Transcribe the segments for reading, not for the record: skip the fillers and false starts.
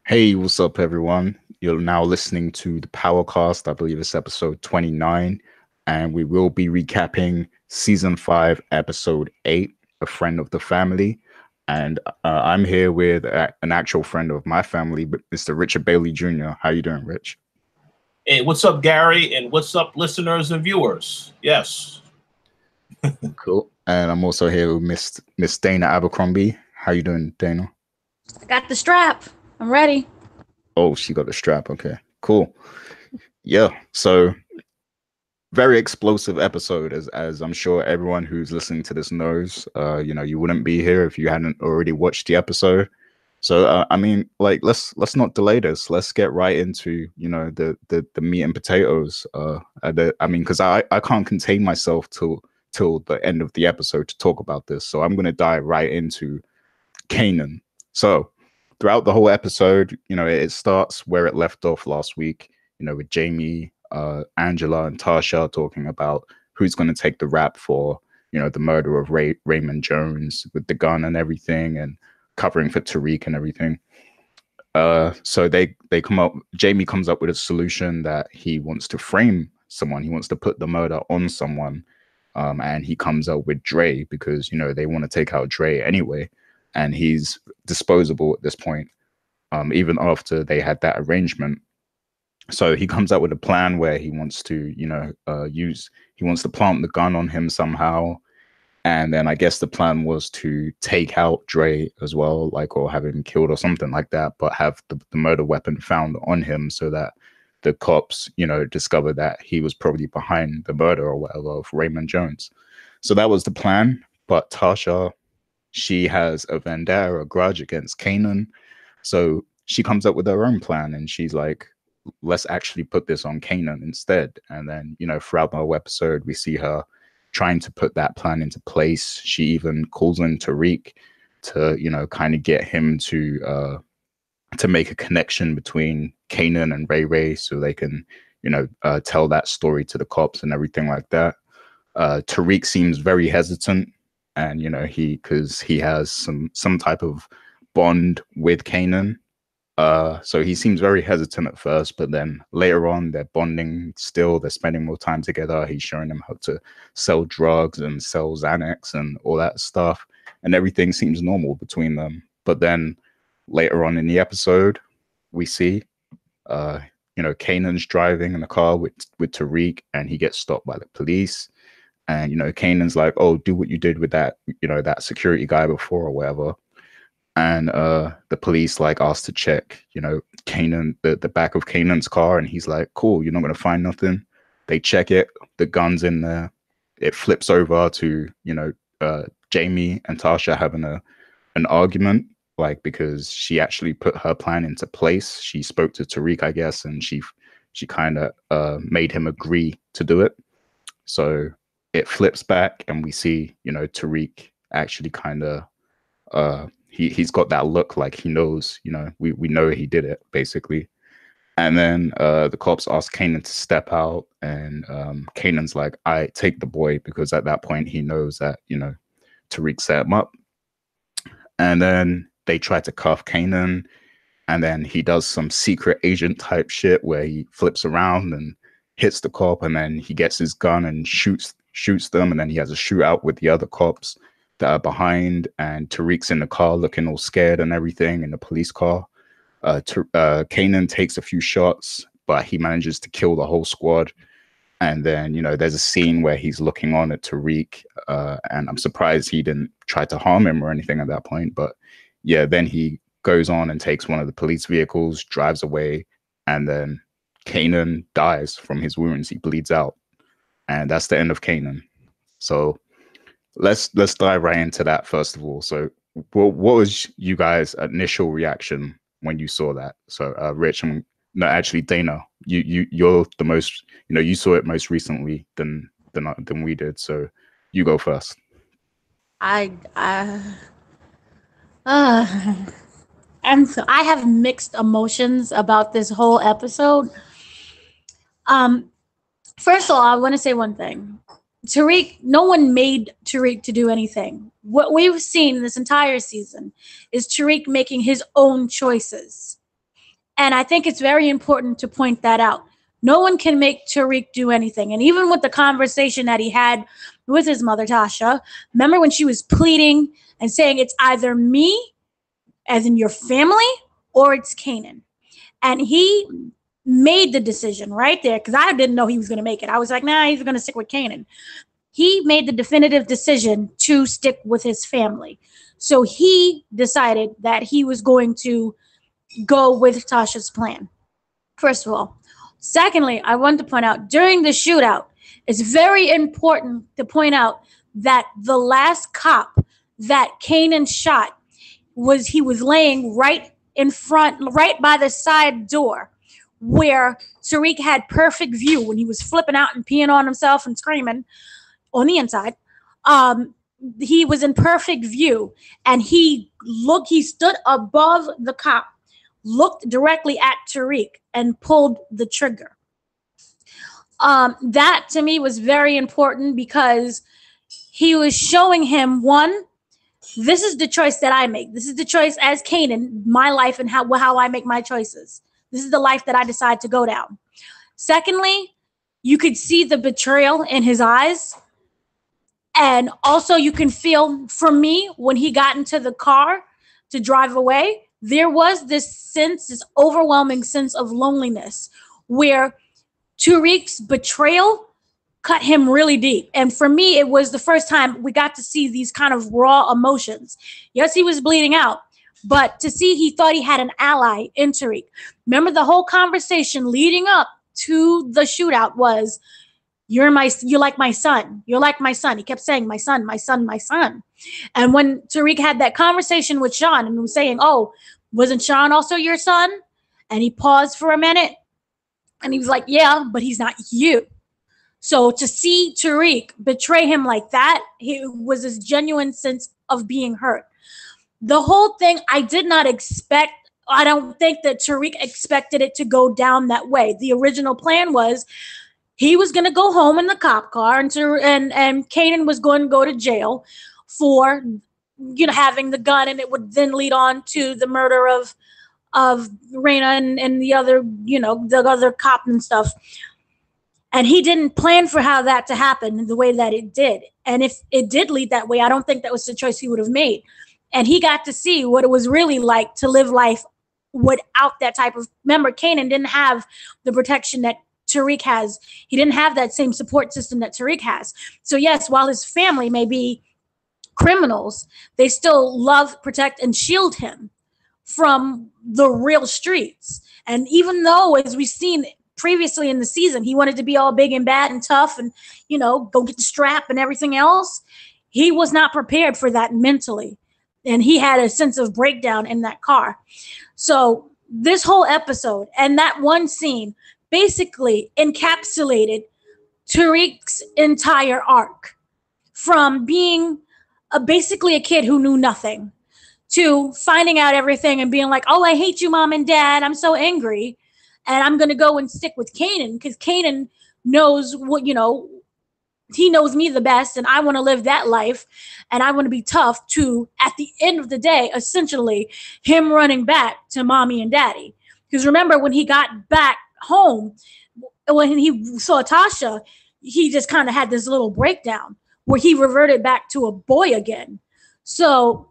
Hey, what's up, everyone? You're now listening to the Powercast. I believe it's episode 29, and we will be recapping season 5, episode 8, A Friend of the Family. And I'm here with an actual friend of my family, but Mr. Richard Bailey Jr. How you doing, Rich? Hey, what's up, Gary? And what's up, listeners and viewers? Yes. Cool. And I'm also here with Miss Dana Abercrombie. How you doing, Dana? I got the strap. I'm ready. Oh, she got the strap. Okay, cool. Yeah. So very explosive episode, as I'm sure everyone who's listening to this knows. You wouldn't be here if you hadn't already watched the episode. So I mean, like, let's not delay this. Let's get right into the meat and potatoes. Because I can't contain myself till the end of the episode to talk about this. So I'm gonna dive right into Kanan. So throughout the whole episode, it starts where it left off last week. With Jamie, Angela, and Tasha talking about who's going to take the rap for, the murder of Raymond Jones with the gun and everything, and covering for Tariq and everything. So they come up. Jamie comes up with a solution that he wants to frame someone. He wants to put the murder on someone, and he comes up with Dre because they want to take out Dre anyway, and he's disposable at this point. Even after they had that arrangement. So he comes up with a plan where he wants to, he wants to plant the gun on him somehow. And then I guess the plan was to take out Dre as well, or have him killed or something like that, but have the murder weapon found on him so that the cops, discover that he was probably behind the murder or whatever of Raymond Jones. So that was the plan. But Tasha, she has a vendetta, a grudge against Kanan. So she comes up with her own plan and she's like, let's actually put this on Kanan instead. And then, throughout the whole episode, we see her trying to put that plan into place. She even calls in Tariq to, kind of get him to make a connection between Kanan and Ray Ray so they can, tell that story to the cops and everything like that. Tariq seems very hesitant and, because he has some type of bond with Kanan. So he seems very hesitant at first, but then later on they're bonding still. They're spending more time together. He's showing them how to sell drugs and sell Xanax and all that stuff. And everything seems normal between them. But then later on in the episode, we see, Kanan's driving in the car with Tariq and he gets stopped by the police. And, Kanan's like, oh, do what you did with that, that security guy before or whatever. And the police asked to check, Kanan, the back of Kanan's car, and he's like, cool, you're not gonna find nothing. They check it, the gun's in there. It flips over to, Jamie and Tasha having an argument, because she actually put her plan into place. She spoke to Tariq, I guess, and she kind of made him agree to do it. So it flips back and we see, Tariq actually kind of he's got that look like he knows, we know he did it, basically. And then the cops ask Kanan to step out, and Kanan's like, I take the boy, because at that point he knows that, Tariq set him up. And then they try to cuff Kanan, and then he does some secret agent type shit where he flips around and hits the cop, and then he gets his gun and shoots them, and then he has a shootout with the other cops that are behind, and Tariq's in the car looking all scared and everything in the police car. Kanan takes a few shots, but he manages to kill the whole squad. And then, there's a scene where he's looking on at Tariq, and I'm surprised he didn't try to harm him or anything at that point. But yeah, then he goes on and takes one of the police vehicles, drives away, and then Kanan dies from his wounds. He bleeds out. And that's the end of Kanan. So let's dive right into that first of all. So what was you guys' initial reaction when you saw that? So Rich, no, actually Dana, you're the most, you saw it most recently than we did. So you go first. I have mixed emotions about this whole episode. First of all, I want to say one thing. Tariq, no one made Tariq to do anything. What we've seen this entire season is Tariq making his own choices. And I think it's very important to point that out. No one can make Tariq do anything. And even with the conversation that he had with his mother, Tasha, remember when she was pleading and saying it's either me, as in your family, or it's Kanan. And he made the decision right there, because I didn't know he was going to make it. I was like, nah, he's going to stick with Kanan. He made the definitive decision to stick with his family. So he decided that he was going to go with Tasha's plan, first of all. Secondly, I want to point out, during the shootout, it's very important to point out that the last cop that Kanan shot he was laying right in front, right by the side door, where Tariq had perfect view when he was flipping out and peeing on himself and screaming on the inside. He was in perfect view, and he stood above the cop, looked directly at Tariq, and pulled the trigger. That to me was very important, because he was showing him, one, this is the choice that I make. This is the choice as Kanan, my life, and how I make my choices. This is the life that I decide to go down. Secondly, you could see the betrayal in his eyes. And also you can feel, for me, when he got into the car to drive away, there was this overwhelming sense of loneliness, where Tariq's betrayal cut him really deep. And for me, it was the first time we got to see these kind of raw emotions. Yes, he was bleeding out, but to see he thought he had an ally in Tariq. Remember, the whole conversation leading up to the shootout was, you're like my son. You're like my son. He kept saying, my son, my son, my son. And when Tariq had that conversation with Sean and was saying, oh, wasn't Sean also your son? And he paused for a minute and he was like, yeah, but he's not you. So to see Tariq betray him like that, he was this genuine sense of being hurt. The whole thing, I did not expect. I don't think that Tariq expected it to go down that way. The original plan was he was going to go home in the cop car, and Kanan was going to go to jail for, having the gun, and it would then lead on to the murder of Raina and the other, the other cop and stuff. And he didn't plan for how that to happen in the way that it did. And if it did lead that way, I don't think that was the choice he would have made. And he got to see what it was really like to live life without that type of. Remember, Kanan didn't have the protection that Tariq has. He didn't have that same support system that Tariq has. So yes, while his family may be criminals, they still love, protect, and shield him from the real streets. And even though, as we've seen previously in the season, he wanted to be all big and bad and tough and, go get the strap and everything else, he was not prepared for that mentally. And he had a sense of breakdown in that car. So this whole episode and that one scene basically encapsulated Tariq's entire arc, from being basically a kid who knew nothing to finding out everything and being like, oh, I hate you, mom and dad. I'm so angry. And I'm going to go and stick with Kanan because Kanan knows what, he knows me the best, and I want to live that life, and I want to be tough to, at the end of the day, essentially him running back to mommy and daddy. Because remember, when he got back home, when he saw Tasha, he just kind of had this little breakdown where he reverted back to a boy again. So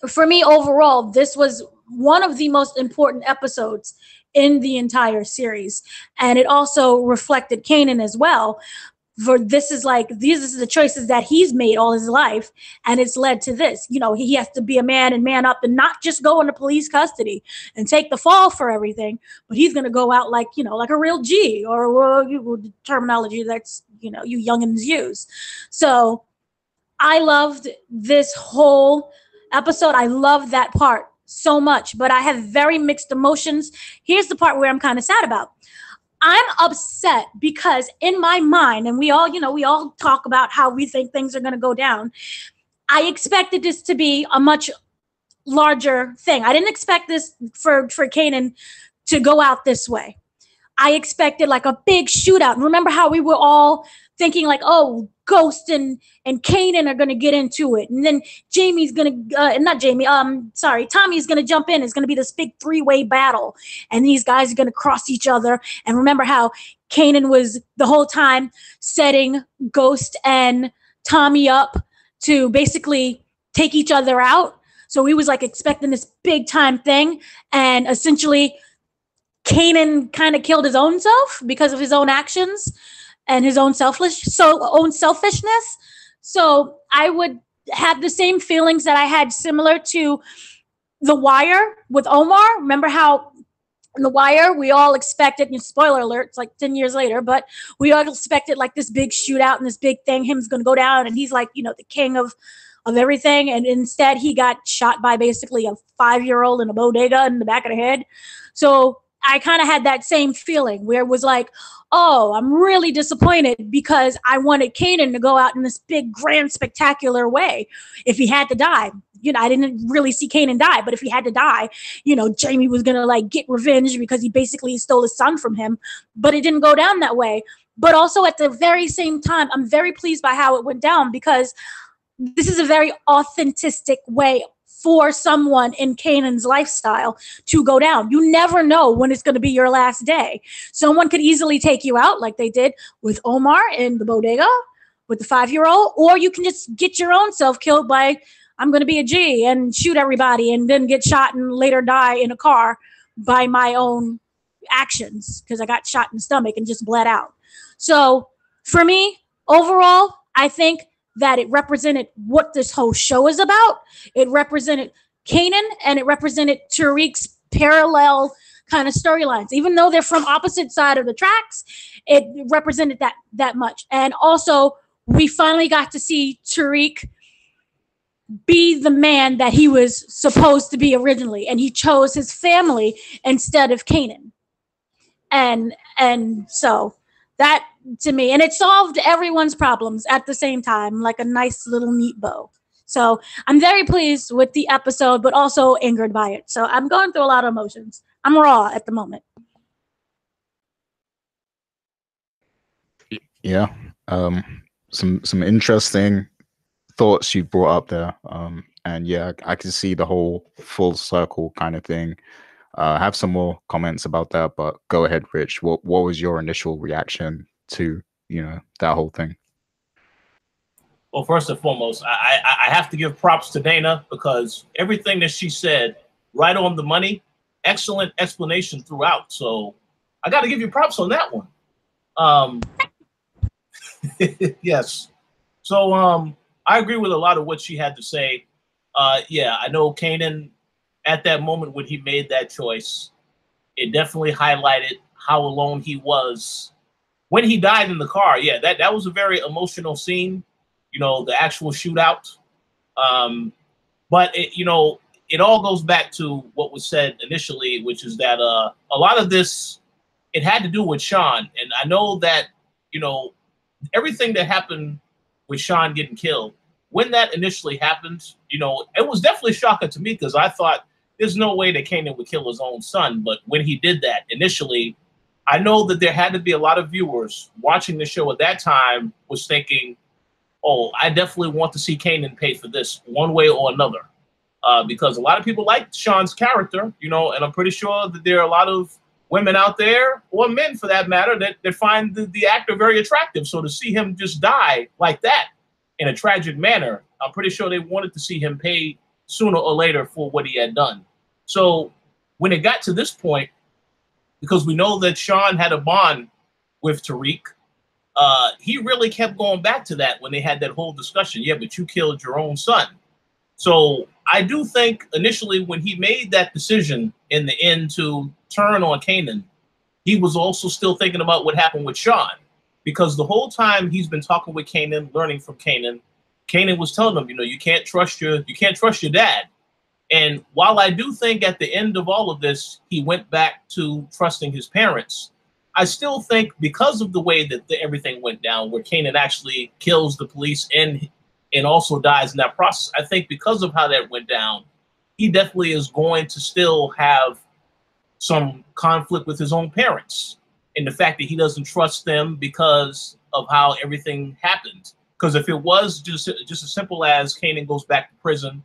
for me, overall, this was one of the most important episodes in the entire series. And it also reflected Kanan as well. For this is the choices that he's made all his life, and it's led to this. He has to be a man and man up and not just go into police custody and take the fall for everything, but he's going to go out like a real G, or the terminology that's, you youngins use. So I loved this whole episode. I love that part so much, but I have very mixed emotions. Here's the part where I'm kind of sad about. I'm upset because in my mind, and we all talk about how we think things are going to go down. I expected this to be a much larger thing. I didn't expect this for Kanan to go out this way. I expected like a big shootout. And remember how we were all thinking like, oh, Ghost and Kanan are gonna get into it, and then Jamie's gonna not Jamie, Tommy's gonna jump in. It's gonna be this big 3-way battle, and these guys are gonna cross each other. And remember how Kanan was the whole time setting Ghost and Tommy up to basically take each other out. So we was like expecting this big time thing, and essentially Kanan kind of killed his own self because of his own actions and his own selfishness. So I would have the same feelings that I had similar to The Wire with Omar. Remember how in The Wire we all expected, spoiler alert, it's like 10 years later, but we all expected like this big shootout and this big thing, him's gonna go down and he's like, the king of everything, and instead he got shot by basically a 5-year-old in a bodega in the back of the head. So I kind of had that same feeling where it was like, oh, I'm really disappointed because I wanted Kanan to go out in this big, grand, spectacular way. If he had to die, I didn't really see Kanan die, but if he had to die, Jamie was going to like get revenge because he basically stole his son from him, but it didn't go down that way. But also at the very same time, I'm very pleased by how it went down because this is a very authentic way for someone in Kanan's lifestyle to go down. You never know when it's going to be your last day. Someone could easily take you out like they did with Omar in the bodega with the 5-year-old, or you can just get your own self killed by, I'm going to be a G and shoot everybody and then get shot and later die in a car by my own actions because I got shot in the stomach and just bled out. So for me, overall, I think that it represented what this whole show is about. It represented Kanan and it represented Tariq's parallel kind of storylines. Even though they're from opposite side of the tracks, it represented that much. And also, we finally got to see Tariq be the man that he was supposed to be originally, and he chose his family instead of Kanan. And so that, to me, and it solved everyone's problems at the same time, like a nice little neat bow. So I'm very pleased with the episode, but also angered by it. So I'm going through a lot of emotions. I'm raw at the moment. Yeah. Some interesting thoughts you brought up there. And yeah, I can see the whole full circle kind of thing. I have some more comments about that, but go ahead, Rich. What was your initial reaction to, that whole thing? Well, first and foremost, I have to give props to Dana because everything that she said, right on the money, excellent explanation throughout. So I got to give you props on that one. Yes. So I agree with a lot of what she had to say. Yeah, I know Kanan, at that moment when he made that choice, it definitely highlighted how alone he was when he died in the car. Yeah, that was a very emotional scene, the actual shootout. But it all goes back to what was said initially, which is that a lot of this, it had to do with Sean. And I know that, everything that happened with Sean getting killed, when that initially happened, it was definitely shocking to me because I thought there's no way that Kanan would kill his own son. But when he did that initially, I know that there had to be a lot of viewers watching the show at that time was thinking, oh, I definitely want to see Kanan pay for this one way or another. Because a lot of people like Sean's character, and I'm pretty sure that there are a lot of women out there, or men for that matter, that find the actor very attractive. So to see him just die like that in a tragic manner, I'm pretty sure they wanted to see him pay sooner or later for what he had done. So when it got to this point, because we know that Sean had a bond with Tariq, he really kept going back to that when they had that whole discussion. Yeah, but you killed your own son. So I do think initially when he made that decision in the end to turn on Kanan, he was also still thinking about what happened with Sean. Because the whole time he's been talking with Kanan, learning from Kanan, Kanan was telling him, you can't trust your dad. And while I do think at the end of all of this, he went back to trusting his parents, I still think because of the way that everything went down, where Kanan actually kills the police and also dies in that process, I think because of how that went down, he definitely is going to still have some conflict with his own parents and the fact that he doesn't trust them because of how everything happened. Because if it was just as simple as Kanan goes back to prison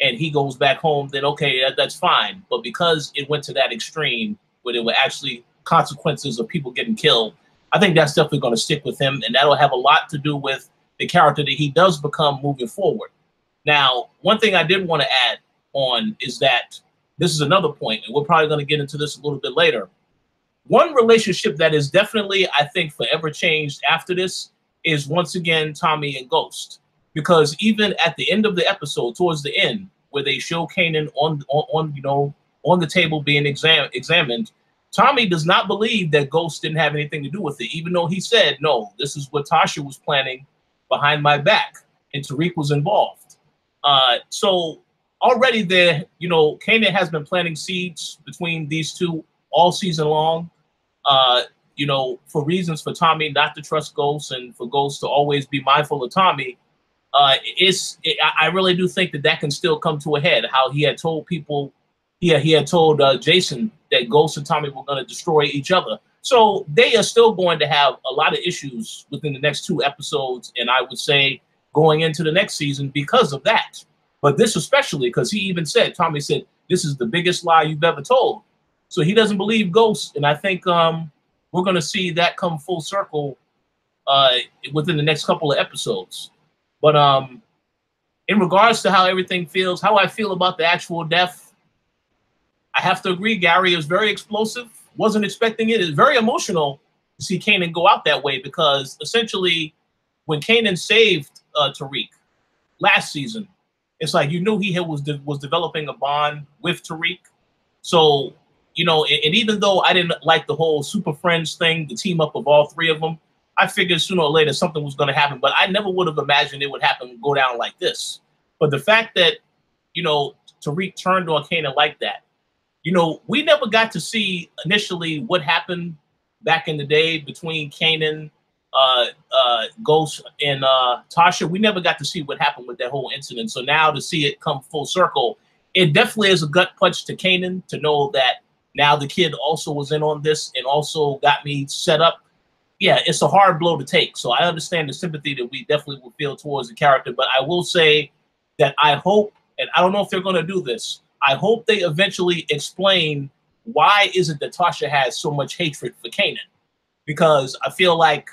and he goes back home, then okay, that's fine. But because it went to that extreme where there were actually consequences of people getting killed, I think that's definitely going to stick with him, and that'll have a lot to do with the character that he does become moving forward. Now, one thing I did want to add on is that this is another point, and we're probably going to get into this a little bit later. One relationship that is definitely, I think, forever changed after this is once again Tommy and Ghost, because even at the end of the episode, towards the end, where they show Kanan on the table being examined, Tommy does not believe that Ghost didn't have anything to do with it, even though he said, no, this is what Tasha was planning behind my back, and Tariq was involved. So already there, Kanan has been planting seeds between these two all season long, for reasons for Tommy not to trust Ghost and for Ghost to always be mindful of Tommy. I really do think that can still come to a head, how he had told people, he had told Jason that Ghost and Tommy were going to destroy each other. So they are still going to have a lot of issues within the next 2 episodes, and I would say going into the next season because of that. But this especially, because Tommy said, this is the biggest lie you've ever told. So he doesn't believe Ghost, and I think we're going to see that come full circle within the next couple of episodes. But in regards to how everything feels, how I feel about the actual death, I have to agree, Gary, is very explosive. Wasn't expecting it. It's very emotional to see Kanan go out that way, because essentially when Kanan saved Tariq last season, it's like you knew he was developing a bond with Tariq. So, and even though I didn't like the whole Super Friends thing, the team up of all 3 of them, I figured sooner or later something was going to happen, but I never would have imagined it would go down like this. But the fact that, Tariq turned on Kanan like that, we never got to see initially what happened back in the day between Kanan, Ghost, and Tasha. We never got to see what happened with that whole incident. So now to see it come full circle, it definitely is a gut punch to Kanan to know that now the kid also was in on this and also got me set up. Yeah, it's a hard blow to take. So I understand the sympathy that we definitely will feel towards the character. But I will say that I hope, and I don't know if they're going to do this, I hope they eventually explain why is it that Tasha has so much hatred for Kanan. Because I feel like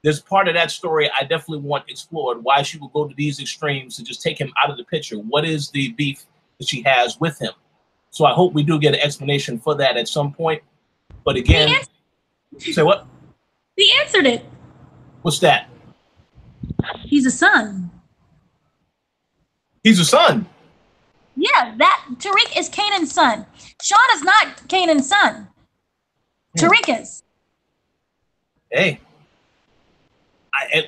there's part of that story I definitely want explored, why she would go to these extremes to just take him out of the picture. What is the beef that she has with him? So I hope we do get an explanation for that at some point. But again, say what? He answered it. What's that? He's a son. He's a son. Yeah, that Tariq is Kanan's son. Sean is not Kanan's son. Tariq is. Hey. I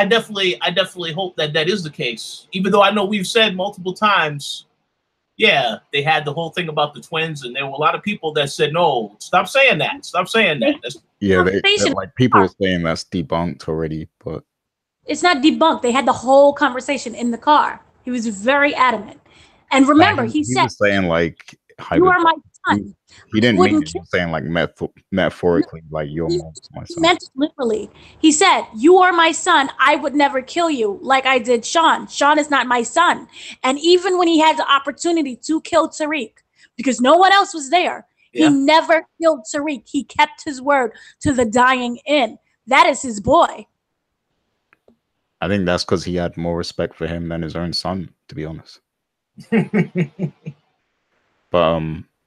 definitely hope that is the case. Even though I know we've said multiple times, yeah, they had the whole thing about the twins, and there were a lot of people that said, no, stop saying that. Stop saying that. People were saying that's debunked already, but it's not debunked. They had the whole conversation in the car. He was very adamant. And remember, he said, was saying you are my son. He didn't mean it. He was saying metaphorically, your mom's my son. He meant it literally. He said, you are my son. I would never kill you like I did Sean. Sean is not my son. And even when he had the opportunity to kill Tariq, because no one else was there, he never killed Tariq. He kept his word to the dying end. That is his boy. I think that's because he had more respect for him than his own son, to be honest. But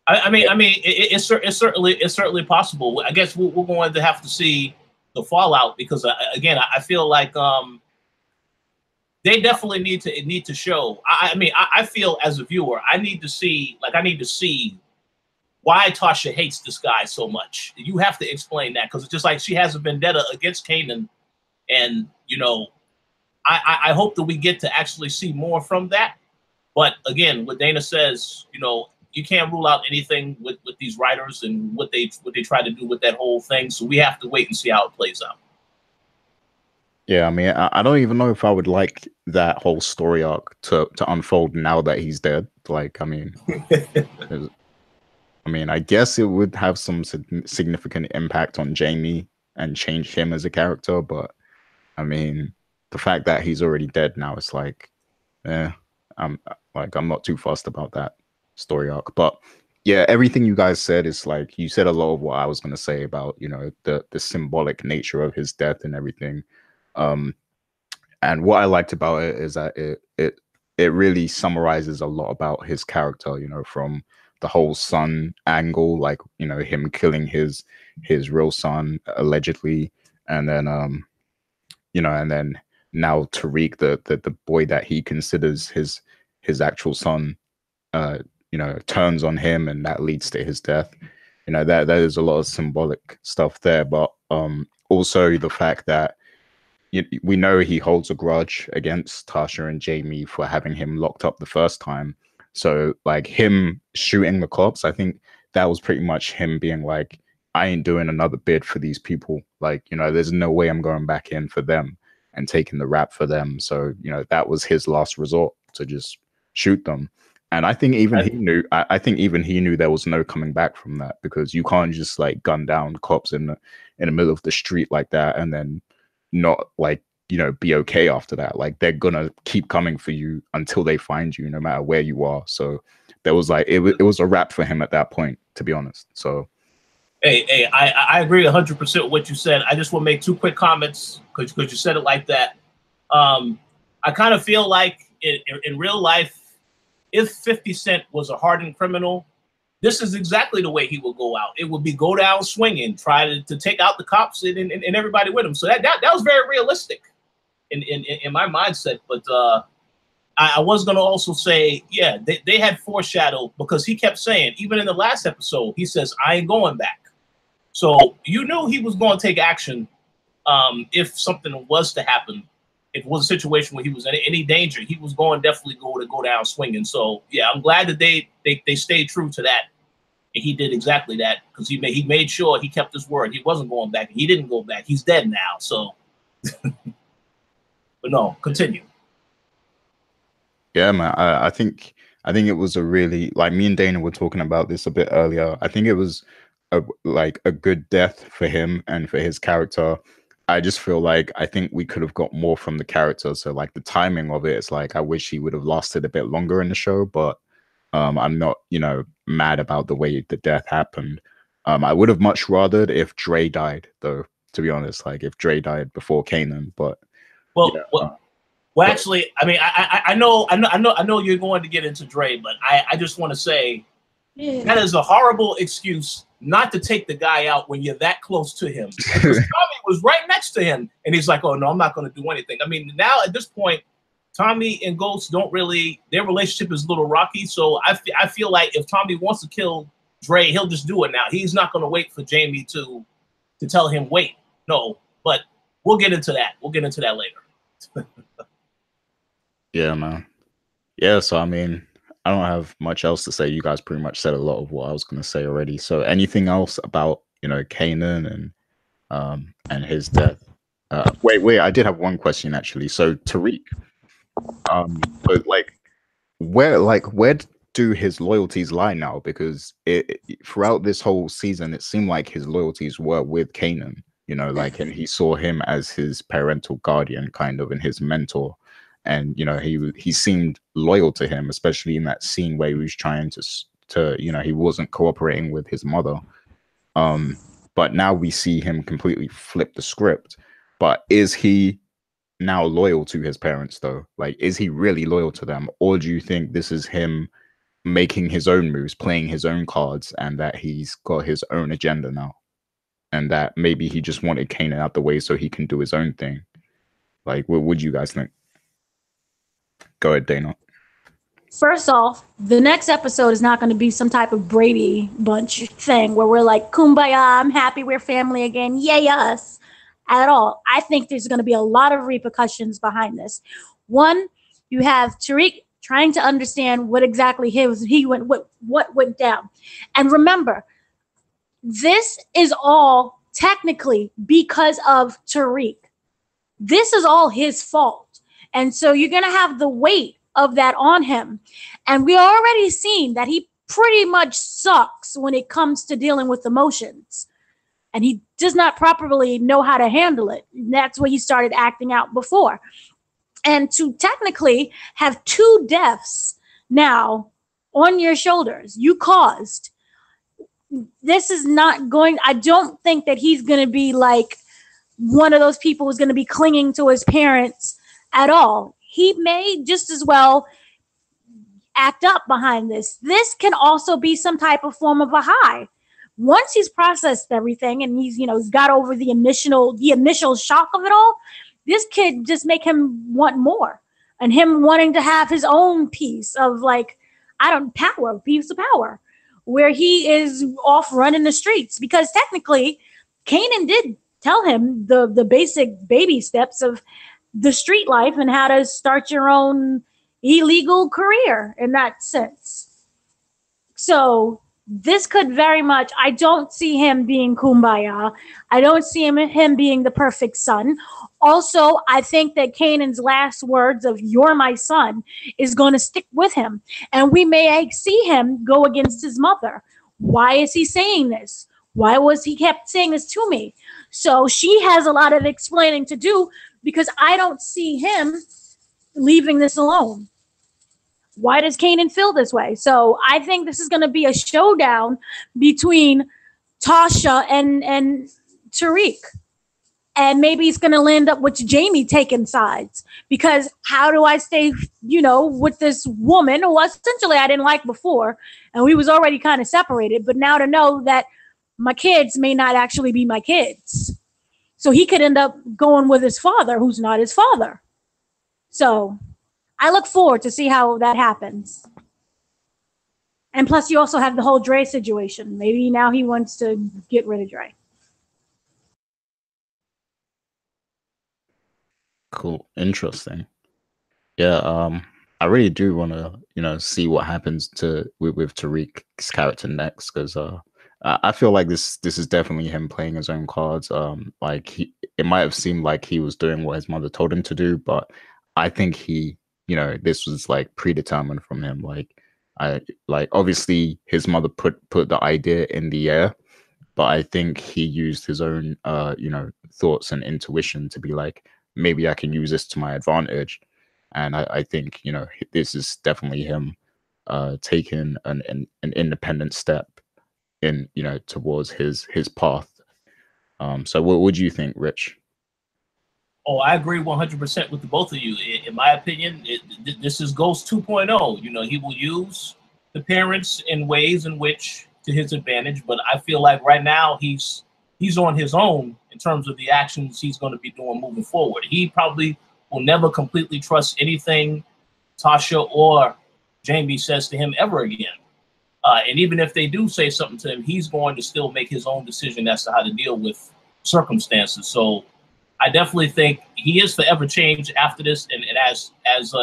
it's certainly possible. I guess we're going to have to see the fallout, because again, I feel like they definitely need to show. I feel as a viewer, I need to see why Tasha hates this guy so much. You have to explain that, because it's just like she has a vendetta against Kanan, and I hope that we get to actually see more from that. But again, what Dana says, you can't rule out anything with these writers and what they try to do with that whole thing. So we have to wait and see how it plays out. Yeah, I don't even know if I would like that whole story arc to unfold now that he's dead. mean, I guess it would have some significant impact on Jamie and change him as a character, but I mean, the fact that he's already dead now, it's like, I'm not too fussed about that story arc. But yeah, everything you guys said is like, you said a lot of what I was gonna say about, you know, the symbolic nature of his death and everything. And what I liked about it is that it really summarizes a lot about his character, you know, from the whole son angle, like, you know, him killing his real son allegedly, and then you know, and then now Tariq, the boy that he considers his actual son, you know, turns on him, and that leads to his death. You know, that is a lot of symbolic stuff there, but also the fact that we know he holds a grudge against Tasha and Jamie for having him locked up the first time. So like him shooting the cops, I think that was pretty much him being like, I ain't doing another bid for these people. Like, you know, there's no way I'm going back in for them and taking the rap for them. So, you know, that was his last resort, to just shoot them. And I think even he knew, I think even he knew there was no coming back from that, because you can't just like gun down cops in the middle of the street like that and then not like, you know, be okay after that. Like, they're gonna keep coming for you until they find you, no matter where you are. So there was like, it was a wrap for him at that point, to be honest. So hey, I agree 100% with what you said. I just want to make two quick comments because you said it like that. I kind of feel like in real life, if 50 Cent was a hardened criminal, this is exactly the way he would go out. It would be go down swinging, try to take out the cops and everybody with him. So that was very realistic in my mindset. But I was going to also say, yeah, they had foreshadowed, because he kept saying, even in the last episode, he says, I ain't going back. So you knew he was going to take action if something was to happen. If it was a situation where he was in any danger, he was going definitely go down swinging. So yeah, I'm glad that they stayed true to that, and he did exactly that, because he made sure he kept his word. He wasn't going back. He didn't go back. He's dead now. So, but no, continue. yeah, man, I think it was a really, like, me and Dana were talking about this a bit earlier. I think it was a good death for him and for his character. I just feel like I think we could have got more from the character. So like the timing of it, it's like I wish he would have lasted a bit longer in the show, but I'm not, you know, mad about the way the death happened. I would have much rather if Dre died, though, to be honest, like if Dre died before Kanan. But well, actually, I mean, I know you're going to get into Dre, but I just want to say that is a horrible excuse not to take the guy out when you're that close to him. Because Tommy was right next to him, and he's like, oh, no, I'm not going to do anything. I mean, now at this point, Tommy and Ghost don't really, their relationship is a little rocky. So I feel like if Tommy wants to kill Dre, he'll just do it now. He's not going to wait for Jamie to tell him, wait. No, but we'll get into that. We'll get into that later. Yeah, man. Yeah, so I mean, I don't have much else to say. You guys pretty much said a lot of what I was going to say already. So anything else about, you know, Kanan and his death? Wait, I did have one question actually. So Tariq, but where do his loyalties lie now? Because throughout this whole season, it seemed like his loyalties were with Kanan, you know, like, and he saw him as his parental guardian, kind of, and his mentor. And, you know, he seemed loyal to him, especially in that scene where he was trying to, you know, he wasn't cooperating with his mother. But now we see him completely flip the script. But is he now loyal to his parents, though? Like, is he really loyal to them? Or do you think this is him making his own moves, playing his own cards, and that he's got his own agenda now? And that maybe he just wanted Kanan out the way so he can do his own thing? Like, what would you guys think? Go ahead, Dana. First off, the next episode is not going to be some type of Brady Bunch thing where we're like, kumbaya, I'm happy we're family again, yay us, at all. I think there's going to be a lot of repercussions behind this. One, you have Tariq trying to understand what exactly what went down. And remember, this is all technically because of Tariq. This is all his fault. And so you're going to have the weight of that on him. And we already seen that he pretty much sucks when it comes to dealing with emotions. And he does not properly know how to handle it. And that's what he started acting out before. And to technically have 2 deaths now on your shoulders, you caused. This is not going, I don't think that he's going to be like one of those people who's going to be clinging to his parents at all. He may just as well act up behind this. This can also be some type of form of a high. Once he's processed everything and he's, he's got over the initial shock of it all, this could just make him want more, and him wanting to have his own piece of piece of power, where he is off running the streets. Because technically, Kanan did tell him the basic baby steps of the street life and how to start your own illegal career in that sense. So this could very much, I don't see him being kumbaya. I don't see him being the perfect son. Also, I think that Kanan's last words of "you're my son" is going to stick with him. And we may see him go against his mother. Why is he saying this? Why was he kept saying this to me? So she has a lot of explaining to do, because I don't see him leaving this alone. Why does Kanan feel this way? So I think this is going to be a showdown between Tasha and Tariq. And maybe it's going to land up with Jamie taking sides. Because how do I stay, with this woman who essentially I didn't like before, and we was already kind of separated, but now to know that my kids may not actually be my kids. So he could end up going with his father, who's not his father. So I look forward to see how that happens. And plus, you also have the whole Dre situation. Maybe now he wants to get rid of Dre. Cool. Interesting. Yeah, I really do want to, see what happens with Tariq's character next, because I feel like this is definitely him playing his own cards. It might have seemed like he was doing what his mother told him to do, but I think this was like predetermined from him. Obviously his mother put the idea in the air, but I think he used his own thoughts and intuition to be like, maybe I can use this to my advantage. And I think this is definitely him taking an independent step in towards his path. So what do you think, Rich? Oh, I agree 100% with the both of you. In my opinion, this is Ghost 2.0. He will use the parents in ways in which to his advantage, but I feel like right now he's on his own in terms of the actions he's going to be doing moving forward. He probably will never completely trust anything Tasha or Jamie says to him ever again. And even if they do say something to him, he's going to still make his own decision as to how to deal with circumstances. So I definitely think he is forever changed after this. And as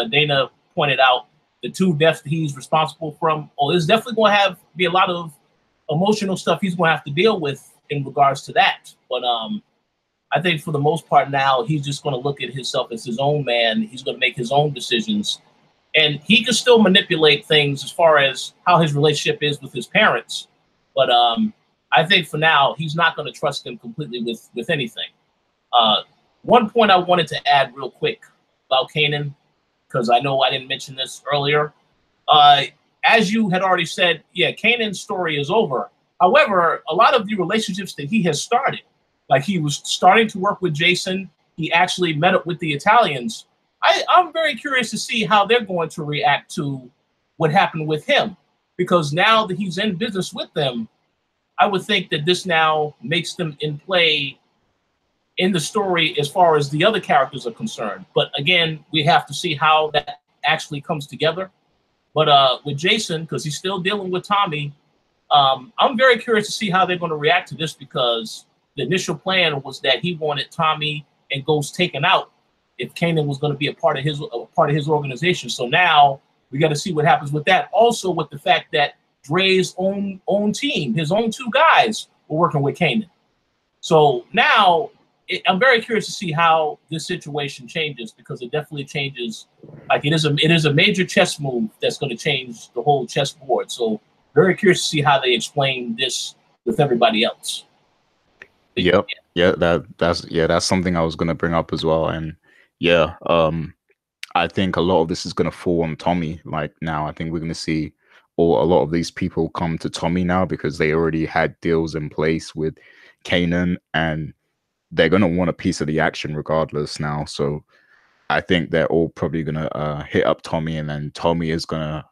Dana pointed out, the 2 deaths that he's responsible from, it's definitely going to be a lot of emotional stuff he's going to have to deal with in regards to that. But I think for the most part now, he's just going to look at himself as his own man. He's going to make his own decisions. And he can still manipulate things as far as how his relationship is with his parents. But I think for now, he's not going to trust them completely with anything. One point I wanted to add real quick about Kanan, because I know I didn't mention this earlier. As you had already said, yeah, Kanan's story is over. However, a lot of the relationships that he has started, like he was starting to work with Jason, he actually met up with the Italians. I'm very curious to see how they're going to react to what happened with him, because now that he's in business with them, I would think that this now makes them in play in the story as far as the other characters are concerned. But again, we have to see how that actually comes together. But with Jason, because he's still dealing with Tommy, I'm very curious to see how they're going to react to this, because the initial plan was that he wanted Tommy and Ghost taken out if Kanan was going to be a part of his organization. So now we got to see what happens with that. Also, with the fact that Dre's own team, his own 2 guys, were working with Kanan. So now I'm very curious to see how this situation changes, because it definitely changes. Like it is a major chess move that's going to change the whole chessboard. So very curious to see how they explain this with everybody else. Yep. Yeah, that's something I was gonna bring up as well. And yeah, I think a lot of this is gonna fall on Tommy. Like now, I think we're gonna see a lot of these people come to Tommy now because they already had deals in place with Kanan, and they're gonna want a piece of the action regardless now. So I think they're all probably gonna hit up Tommy, and then Tommy is gonna,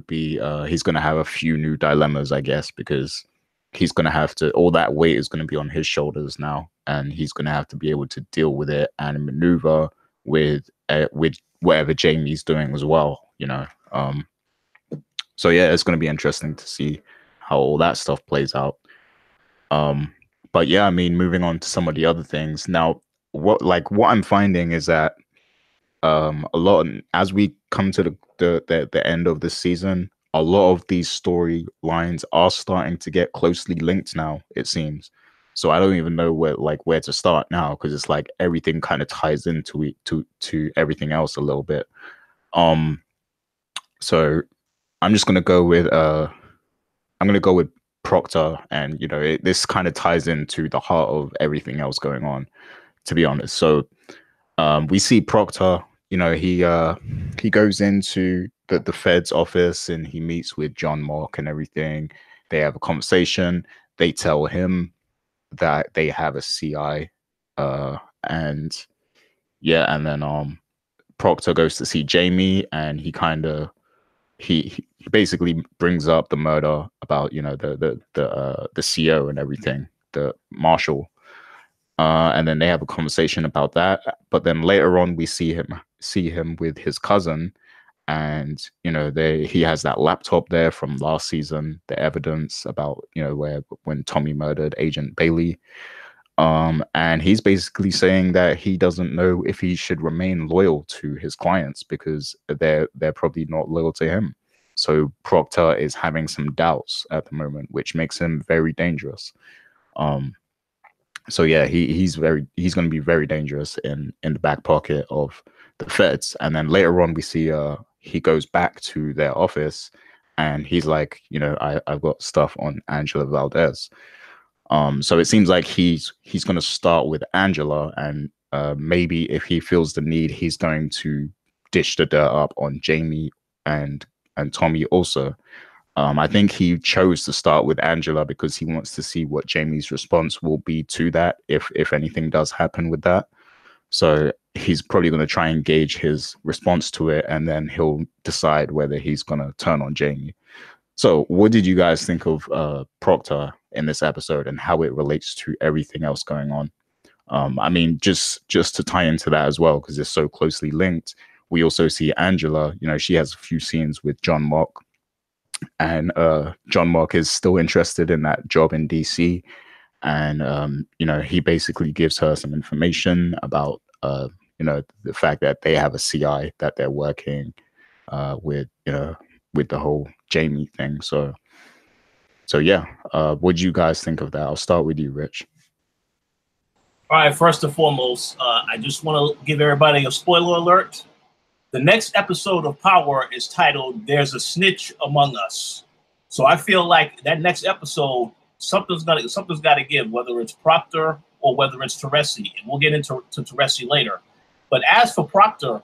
be he's gonna have a few new dilemmas, I guess, because he's gonna have to, all that weight is gonna be on his shoulders now, and he's gonna have to be able to deal with it and maneuver with whatever Jamie's doing as well, So yeah, it's gonna be interesting to see how all that stuff plays out. But yeah, I mean, moving on to some of the other things now, what I'm finding is that a lot, as we come to the end of this season, a lot of these storylines are starting to get closely linked now, it seems. So I don't even know where to start now, because it's like everything kind of ties into to everything else a little bit. So I'm just gonna go with Proctor, and this kind of ties into the heart of everything else going on, to be honest. So we see Proctor, he goes into the Fed's office and he meets with John Mock and everything. They have a conversation. They tell him that they have a CI, and then Proctor goes to see Jamie, and he kind of he basically brings up the murder about the CO and everything, the marshal. And then they have a conversation about that. But then later on, we see him with his cousin, and he has that laptop there from last season, the evidence about when Tommy murdered Agent Bailey. And he's basically saying that he doesn't know if he should remain loyal to his clients because they're probably not loyal to him. So Proctor is having some doubts at the moment, which makes him very dangerous. So yeah, he's going to be very dangerous in the back pocket of the Feds. And then later on, we see he goes back to their office, and he's like, I've got stuff on Angela Valdez. So it seems like he's going to start with Angela, and maybe if he feels the need, he's going to dish the dirt up on Jamie and Tommy also. I think he chose to start with Angela because he wants to see what Jamie's response will be to that, if anything does happen with that. So he's probably going to try and gauge his response to it, and then he'll decide whether he's going to turn on Jamie. So what did you guys think of Proctor in this episode and how it relates to everything else going on? I mean, just to tie into that as well, because it's so closely linked, we also see Angela, she has a few scenes with John Mock. And John Mock is still interested in that job in DC, and he basically gives her some information about the fact that they have a CI that they're working with the whole Jamie thing. So yeah, what do you guys think of that? I'll start with you, Rich. All right, first and foremost, I just want to give everybody a spoiler alert. The next episode of Power is titled "There's a Snitch Among Us." So I feel like that next episode, something's got to give, whether it's Proctor or whether it's Teresi, and we'll get into Teresi later. But as for Proctor,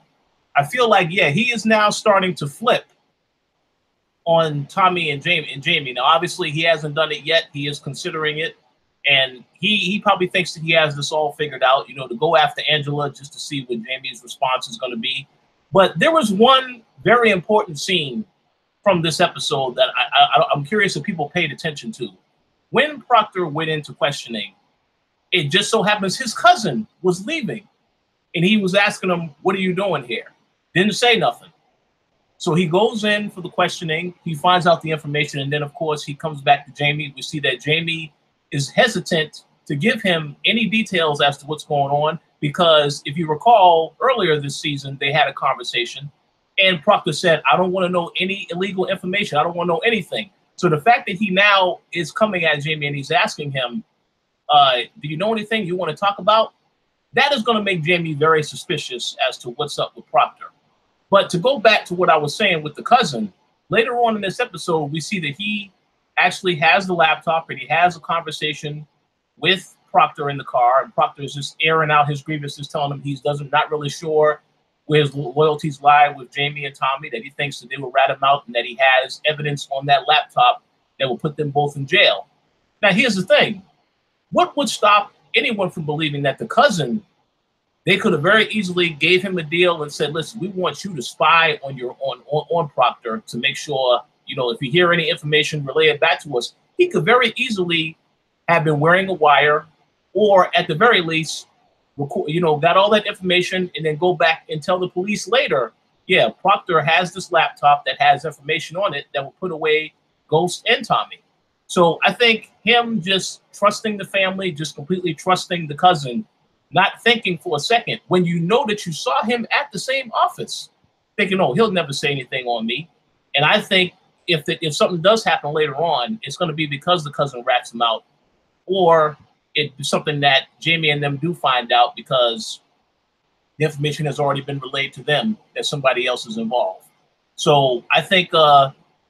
I feel like he is now starting to flip on Tommy and Jamie. Now, obviously, he hasn't done it yet. He is considering it, and he probably thinks that he has this all figured out. To go after Angela just to see what Jamie's response is going to be. But there was one very important scene from this episode that I'm curious if people paid attention to. When Proctor went into questioning, it just so happens his cousin was leaving, and he was asking him, "What are you doing here?" Didn't say nothing. So he goes in for the questioning. He finds out the information, and then, of course, he comes back to Jamie. We see that Jamie is hesitant to give him any details as to what's going on, because if you recall, earlier this season, they had a conversation, and Proctor said, "I don't want to know any illegal information. I don't want to know anything." So the fact that he now is coming at Jamie and he's asking him, "Do you know anything you want to talk about?" That is going to make Jamie very suspicious as to what's up with Proctor. But to go back to what I was saying with the cousin, later on in this episode, we see that he actually has the laptop and he has a conversation with Proctor in the car, and Proctor is just airing out his grievances, telling him he's not really sure where his loyalties lie with Jamie and Tommy, that he thinks that they will rat him out and that he has evidence on that laptop that will put them both in jail. Now, here's the thing. What would stop anyone from believing that the cousin, they could have very easily gave him a deal and said, listen, we want you to spy on Proctor to make sure, you know, if you hear any information, relay it back to us. He could very easily have been wearing a wire, or at the very least, you know, got all that information and then go back and tell the police later, yeah, Proctor has this laptop that has information on it that will put away Ghost and Tommy. So I think him just trusting the family, just completely trusting the cousin, not thinking for a second, when you know that you saw him at the same office, thinking, oh, he'll never say anything on me. And I think if something does happen later on, it's going to be because the cousin rats him out, or it's something that Jamie and them do find out because the information has already been relayed to them that somebody else is involved. So I think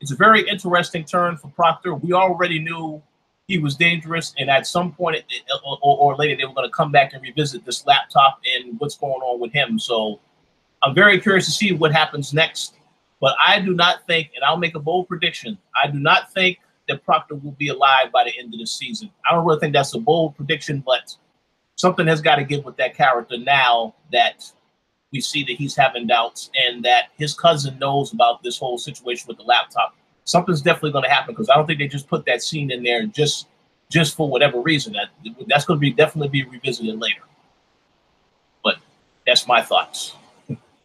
it's a very interesting turn for Proctor. We already knew he was dangerous, and at some point or later, they were going to come back and revisit this laptop and what's going on with him. So I'm very curious to see what happens next. But I do not think, and I'll make a bold prediction, I do not think that Proctor will be alive by the end of the season. I don't really think that's a bold prediction, but something has got to give with that character now that we see that he's having doubts and that his cousin knows about this whole situation with the laptop. Something's definitely going to happen, because I don't think they just put that scene in there just for whatever reason. That's going to definitely be revisited later. But that's my thoughts.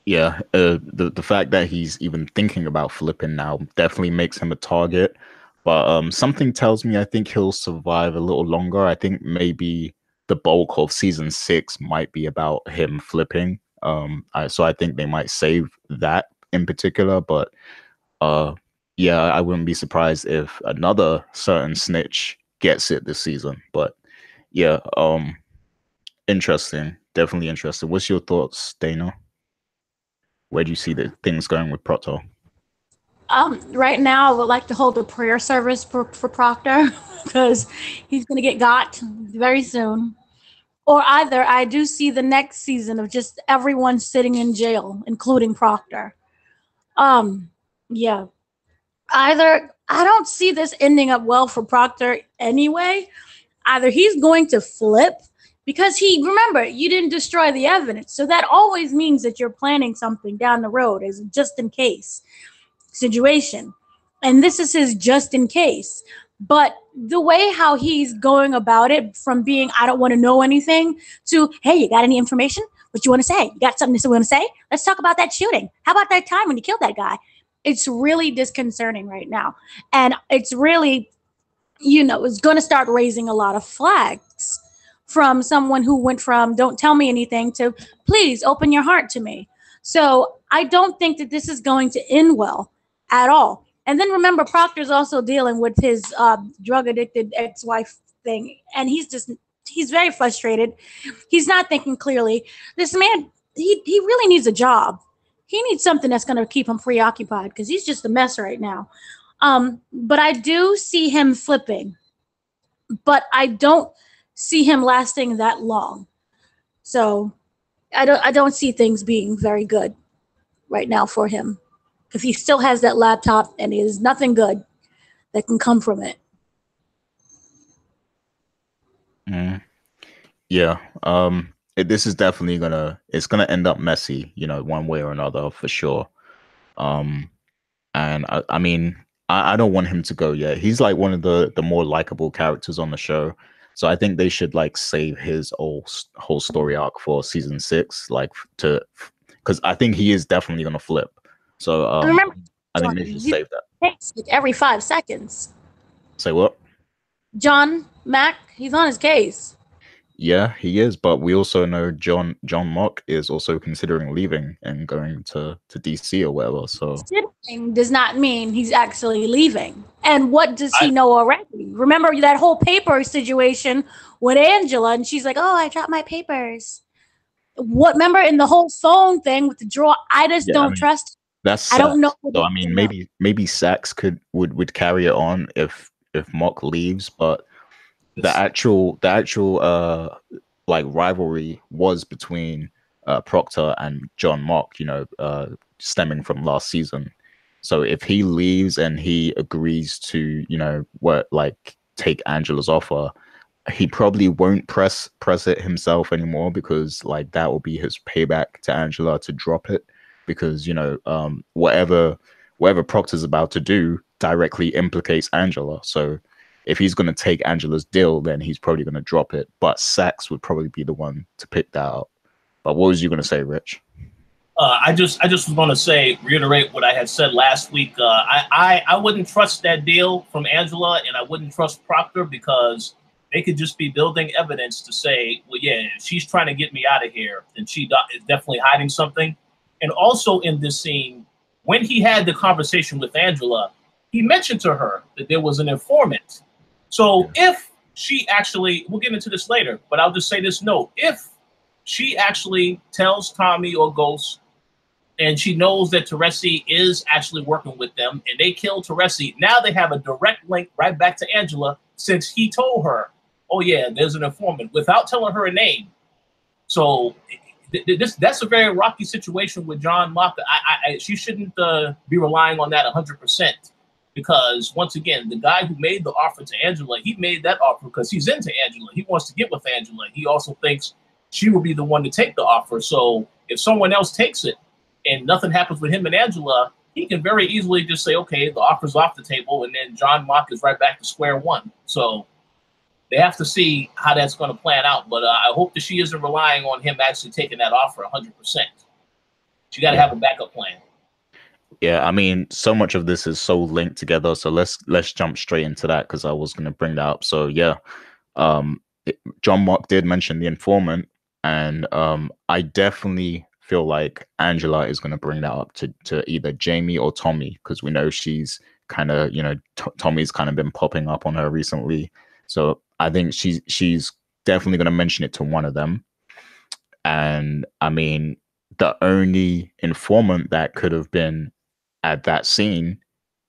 Yeah, the fact that he's even thinking about flipping now definitely makes him a target. But something tells me I think he'll survive a little longer. I think maybe the bulk of season 6 might be about him flipping. So I think they might save that in particular. But yeah, I wouldn't be surprised if another certain snitch gets it this season. But yeah, interesting. Definitely interesting. What's your thoughts, Dana? Where do you see the things going with Proctor? Right now, I would like to hold a prayer service for Proctor, because he's going to get got very soon. Or either I do see the next season of just everyone sitting in jail, including Proctor. Yeah. Either I don't see this ending up well for Proctor anyway. Either he's going to flip, because remember, you didn't destroy the evidence. So that always means that you're planning something down the road as a just in case situation. And this is his just in case. But the way how he's going about it, from being, I don't want to know anything, to, hey, you got any information? What you want to say? You got something to want to say? Let's talk about that shooting. How about that time when you killed that guy? It's really disconcerting right now. And it's really, it's going to start raising a lot of flags from someone who went from don't tell me anything to please open your heart to me. So I don't think that this is going to end well at all. And then remember, Proctor's also dealing with his drug-addicted ex-wife thing. And he's very frustrated. He's not thinking clearly. This man, he really needs a job. He needs something that's going to keep him preoccupied, because he's just a mess right now. But I do see him flipping. But I don't see him lasting that long. So I don't see things being very good right now for him, because he still has that laptop and there's nothing good that can come from it. Yeah. This is definitely it's gonna end up messy, one way or another, for sure. And I mean, I don't want him to go yet. He's like one of the more likable characters on the show. So I think they should save his whole story arc for season 6, because I think he is definitely gonna flip. So remember, I think they should save that. Every 5 seconds. Say what? John Mack, he's on his case. Yeah, he is, but we also know John Mock is also considering leaving and going to DC or whatever. So considering does not mean he's actually leaving. And what does he know already? Remember that whole paper situation with Angela, and she's like, "Oh, I dropped my papers." Remember in the whole phone thing with the drawer? I just don't trust. That's I don't know. So I mean, maybe Sax would carry it on if if Mock leaves, but the actual like rivalry was between Proctor and John Mock, stemming from last season. So if he leaves and he agrees to, take Angela's offer, he probably won't press it himself anymore, because like that will be his payback to Angela to drop it, because whatever Proctor's about to do directly implicates Angela. So if he's going to take Angela's deal, then he's probably going to drop it. But Sachs would probably be the one to pick that up. But what was you going to say, Rich? I just was going to reiterate what I had said last week. I wouldn't trust that deal from Angela, and I wouldn't trust Proctor, because they could just be building evidence to say, well, yeah, if she's trying to get me out of here, then she is definitely hiding something. And also in this scene, when he had the conversation with Angela, he mentioned to her that there was an informant. So if she actually, we'll get into this later, but I'll just say this note. If she actually tells Tommy or Ghost, and she knows that Teresi is actually working with them, and they kill Teresi, now they have a direct link right back to Angela, since he told her, oh yeah, there's an informant, without telling her a name. So that's a very rocky situation with John Mock. She shouldn't be relying on that 100%, because once again, the guy who made the offer to Angela, he made that offer because he's into Angela. He wants to get with Angela. He also thinks she will be the one to take the offer. So if someone else takes it and nothing happens with him and Angela, he can very easily just say, okay, the offer's off the table, and then John Mock is right back to square one. So they have to see how that's going to plan out. But I hope that she isn't relying on him actually taking that offer 100%. She got to have a backup plan. Yeah, I mean, so much of this is so linked together. So let's jump straight into that, because I was going to bring that up. So yeah, John Mock did mention the informant, and I definitely feel like Angela is going to bring that up to either Jamie or Tommy, because we know she's kind of, Tommy's kind of been popping up on her recently. So I think she's definitely going to mention it to one of them. And I mean, the only informant that could have been at that scene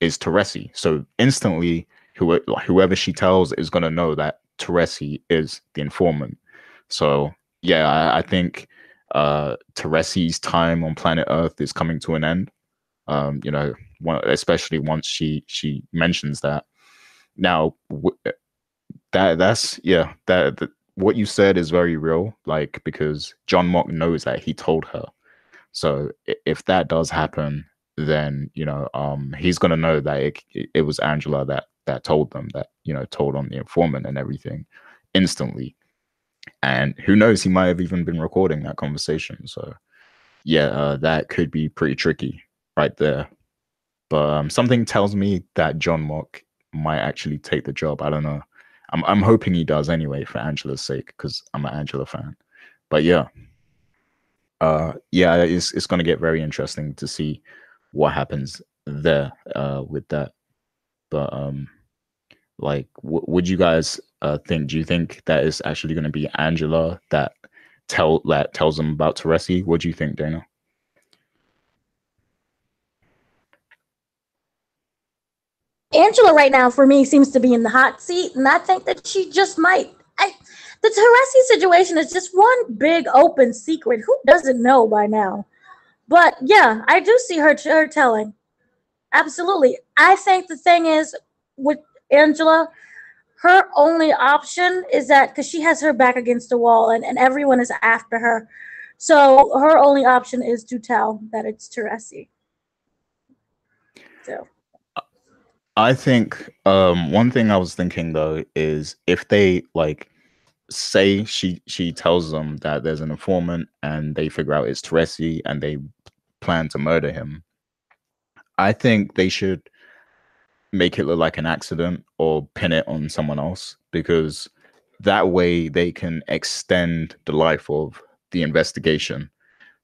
is Teresi. So instantly, whoever she tells is going to know that Teresi is the informant. So yeah, I think Teresi's time on planet Earth is coming to an end. Especially once she mentions that. Now, that's what you said is very real. Like, because John Mock knows that he told her. So if that does happen, then he's gonna know that it was Angela that told them, that told on the informant and everything instantly. And who knows, he might have even been recording that conversation. So yeah, that could be pretty tricky right there. But something tells me that John Mock might actually take the job. I don't know. I'm hoping he does anyway, for Angela's sake, because I'm an Angela fan. But yeah, it's going to get very interesting to see what happens there with that. But would you guys think? Do you think that is actually going to be Angela that tells them about Teresi? What do you think, Dana? Angela right now, for me, seems to be in the hot seat, and I think that she just might. The Teresi situation is just one big open secret. Who doesn't know by now? But yeah, I do see her telling. Absolutely. I think the thing is with Angela, her only option is that, because she has her back against the wall and everyone is after her. So her only option is to tell that it's Teresi. So I think one thing I was thinking though is, if they say she tells them that there's an informant and they figure out it's Teresi and they plan to murder him, I think they should make it look like an accident or pin it on someone else, because that way they can extend the life of the investigation.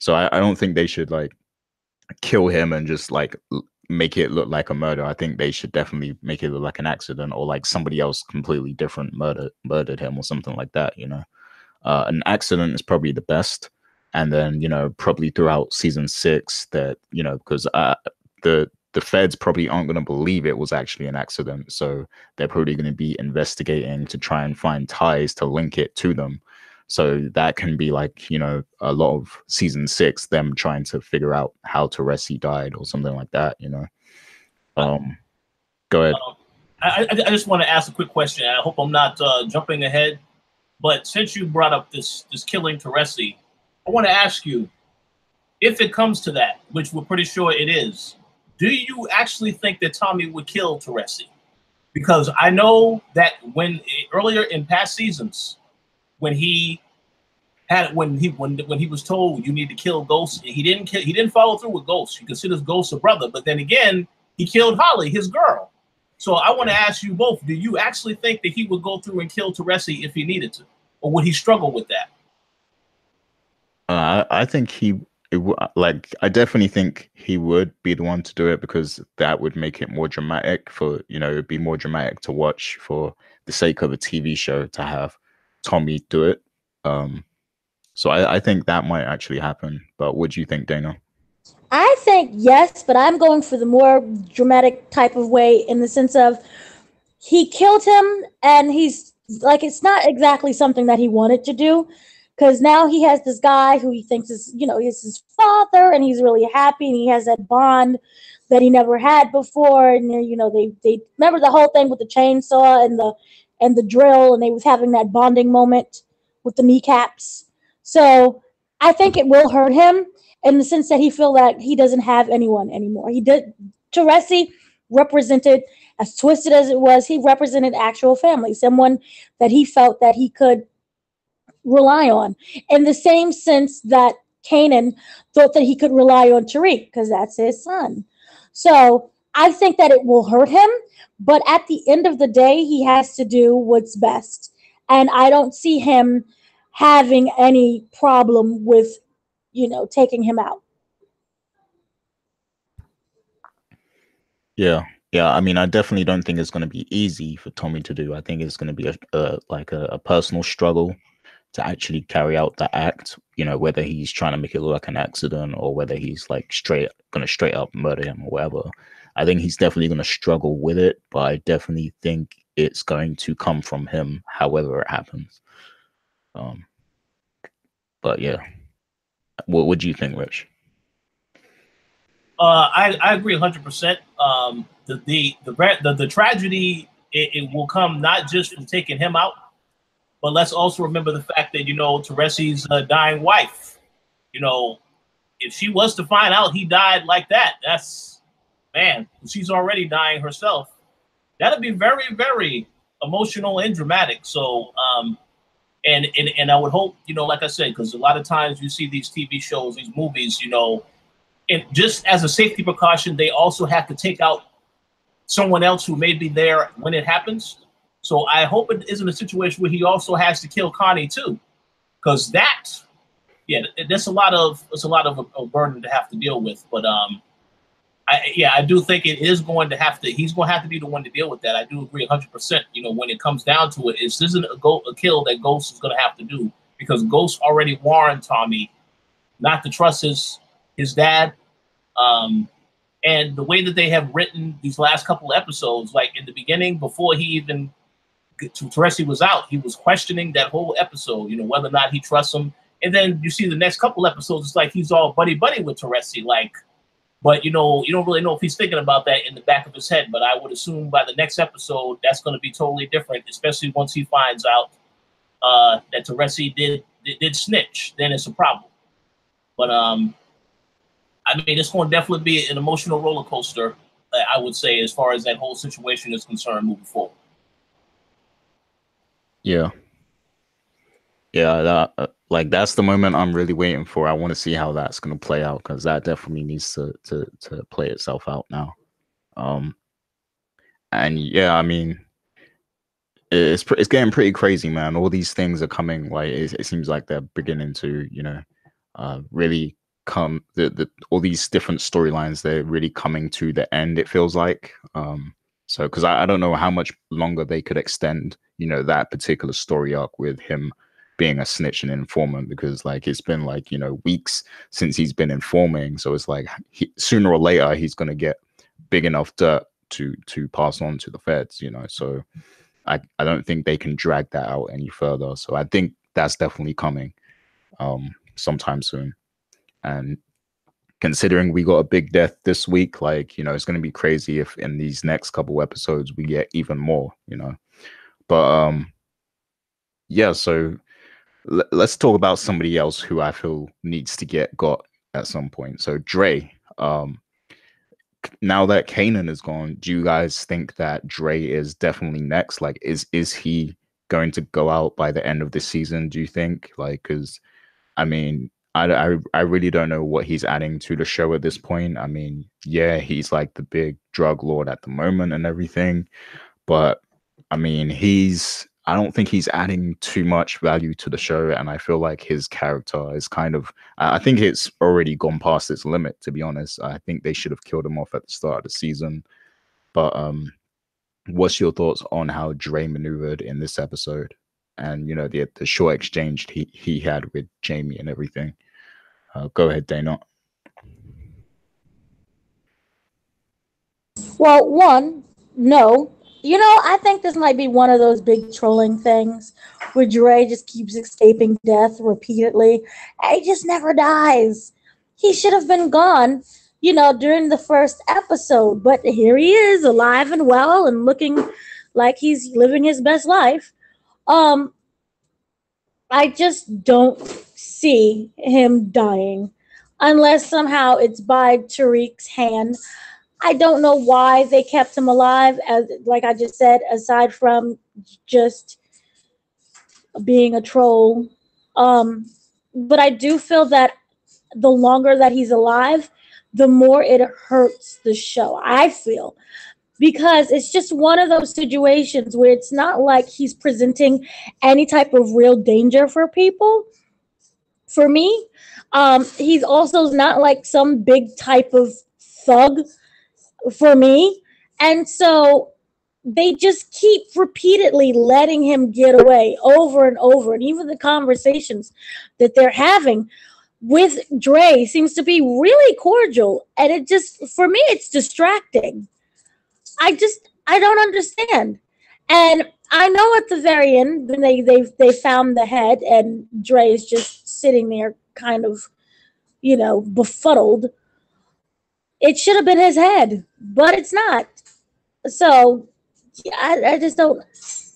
So I don't think they should kill him and just make it look like a murder. I think they should definitely make it look like an accident, or somebody else completely different murdered him or something like that. An accident is probably the best. And then probably throughout season 6, that because the feds probably aren't going to believe it was actually an accident. So they're probably going to be investigating to try and find ties to link it to them. So that can be like, you know, a lot of season 6, them trying to figure out how Teresi died or something like that, you know. Go ahead. I just want to ask a quick question. I hope I'm not jumping ahead, but since you brought up this killing Teresi, I want to ask you, if it comes to that, which we're pretty sure it is, do you actually think that Tommy would kill Teresi? Because I know that when earlier in past seasons, when he was told you need to kill Ghost, he didn't follow through with Ghost. He considers Ghost a brother, but then again, he killed Holly, his girl. So I want to ask you both: do you actually think that he would go through and kill Teresi if he needed to, or would he struggle with that? I think I definitely think he would be the one to do it, because that would make it more dramatic for, you know, it'd be more dramatic to watch for the sake of a TV show to have Tommy do it. So I think that might actually happen. But what do you think, Dana? I think yes, but I'm going for the more dramatic type of way, in the sense of he killed him, and he's like, it's not exactly something that he wanted to do, because now he has this guy who he thinks is, you know, is his father, and he's really happy, and he has that bond that he never had before. And you know, they remember the whole thing with the chainsaw and the drill, and they was having that bonding moment with the kneecaps. So I think it will hurt him, in the sense that he feel that he doesn't have anyone anymore. Teresi represented, as twisted as it was, he represented actual family, someone that he felt that he could rely on, in the same sense that Kanan thought that he could rely on Tariq, because that's his son. So I think that it will hurt him, but at the end of the day, he has to do what's best. And I don't see him having any problem with, you know, taking him out. Yeah. I mean, I definitely don't think it's going to be easy for Tommy to do. I think it's going to be a personal struggle to actually carry out the act, you know, whether he's trying to make it look like an accident or whether he's like straight up murder him or whatever. I think he's definitely going to struggle with it, but I definitely think it's going to come from him, however it happens. But yeah, what do you think, Rich? I agree 100%. The tragedy, it will come not just from taking him out, but let's also remember the fact that, you know, Teresi's dying wife, you know, if she was to find out he died like that, that's, man, she's already dying herself. That'd be very, very emotional and dramatic. So, and I would hope, you know, like I said, because a lot of times you see these TV shows, these movies, you know, and just as a safety precaution, they also have to take out someone else who may be there when it happens. So I hope it isn't a situation where he also has to kill Connie too, because that, yeah, that's a lot of a burden to have to deal with. But I do think it is going to have to. He's going to have to be the one to deal with that. I do agree 100%. You know, when it comes down to it, this isn't a kill that Ghost is going to have to do, because Ghost already warned Tommy not to trust his dad. And the way that they have written these last couple of episodes, like in the beginning, before he even Teresi was out, he was questioning that whole episode, you know, whether or not he trusts him. And then you see the next couple episodes, it's like he's all buddy with Teresi, like, but you know, you don't really know if he's thinking about that in the back of his head. But I would assume by the next episode, that's going to be totally different, especially once he finds out that Teresi did snitch. Then it's a problem. But I mean, it's going to definitely be an emotional roller coaster, I would say, as far as that whole situation is concerned moving forward. Yeah, like that's the moment I'm really waiting for. I want to see how that's going to play out, because that definitely needs to play itself out now. And yeah, I mean, it's getting pretty crazy, man. All these things are coming. Like it seems like they're beginning to, you know, really come. All these different storylines, they're really coming to the end, it feels like. So because I don't know how much longer they could extend, you know, that particular story arc with him being a snitch and informant, because like it's been like, you know, weeks since he's been informing. So it's like sooner or later he's going to get big enough dirt to pass on to the feds, you know. So I don't think they can drag that out any further. So I think that's definitely coming sometime soon. And considering we got a big death this week, like, you know, it's going to be crazy if in these next couple episodes we get even more, you know. But yeah, so let's talk about somebody else who I feel needs to get got at some point. So Dre, now that Kanan is gone, do you guys think that Dre is definitely next? Like, is he going to go out by the end of this season, do you think? Like, because I mean, I really don't know what he's adding to the show at this point. I mean, yeah, he's like the big drug lord at the moment and everything, but I mean, I don't think he's adding too much value to the show, and I feel like his character is kind of, I think it's already gone past its limit, to be honest. I think they should have killed him off at the start of the season. But what's your thoughts on how Dre maneuvered in this episode? And, you know, the short exchange he had with Jamie and everything. Go ahead, Dana. Well, one, no. You know, I think this might be one of those big trolling things where Dre just keeps escaping death repeatedly. He just never dies. He should have been gone, you know, during the first episode. But here he is, alive and well and looking like he's living his best life. I just don't see him dying unless somehow it's by Tariq's hand. I don't know why they kept him alive, as like I just said, aside from just being a troll. But I do feel that the longer that he's alive, the more it hurts the show, I feel. Because it's just one of those situations where it's not like he's presenting any type of real danger for people. For me, he's also not like some big type of thug for me. And so they just keep repeatedly letting him get away over and over. And even the conversations that they're having with Dre seems to be really cordial. And it just, for me, it's distracting. I don't understand. And I know at the very end when they found the head and Dre is just sitting there kind of, you know, befuddled. It should have been his head, but it's not. So I just don't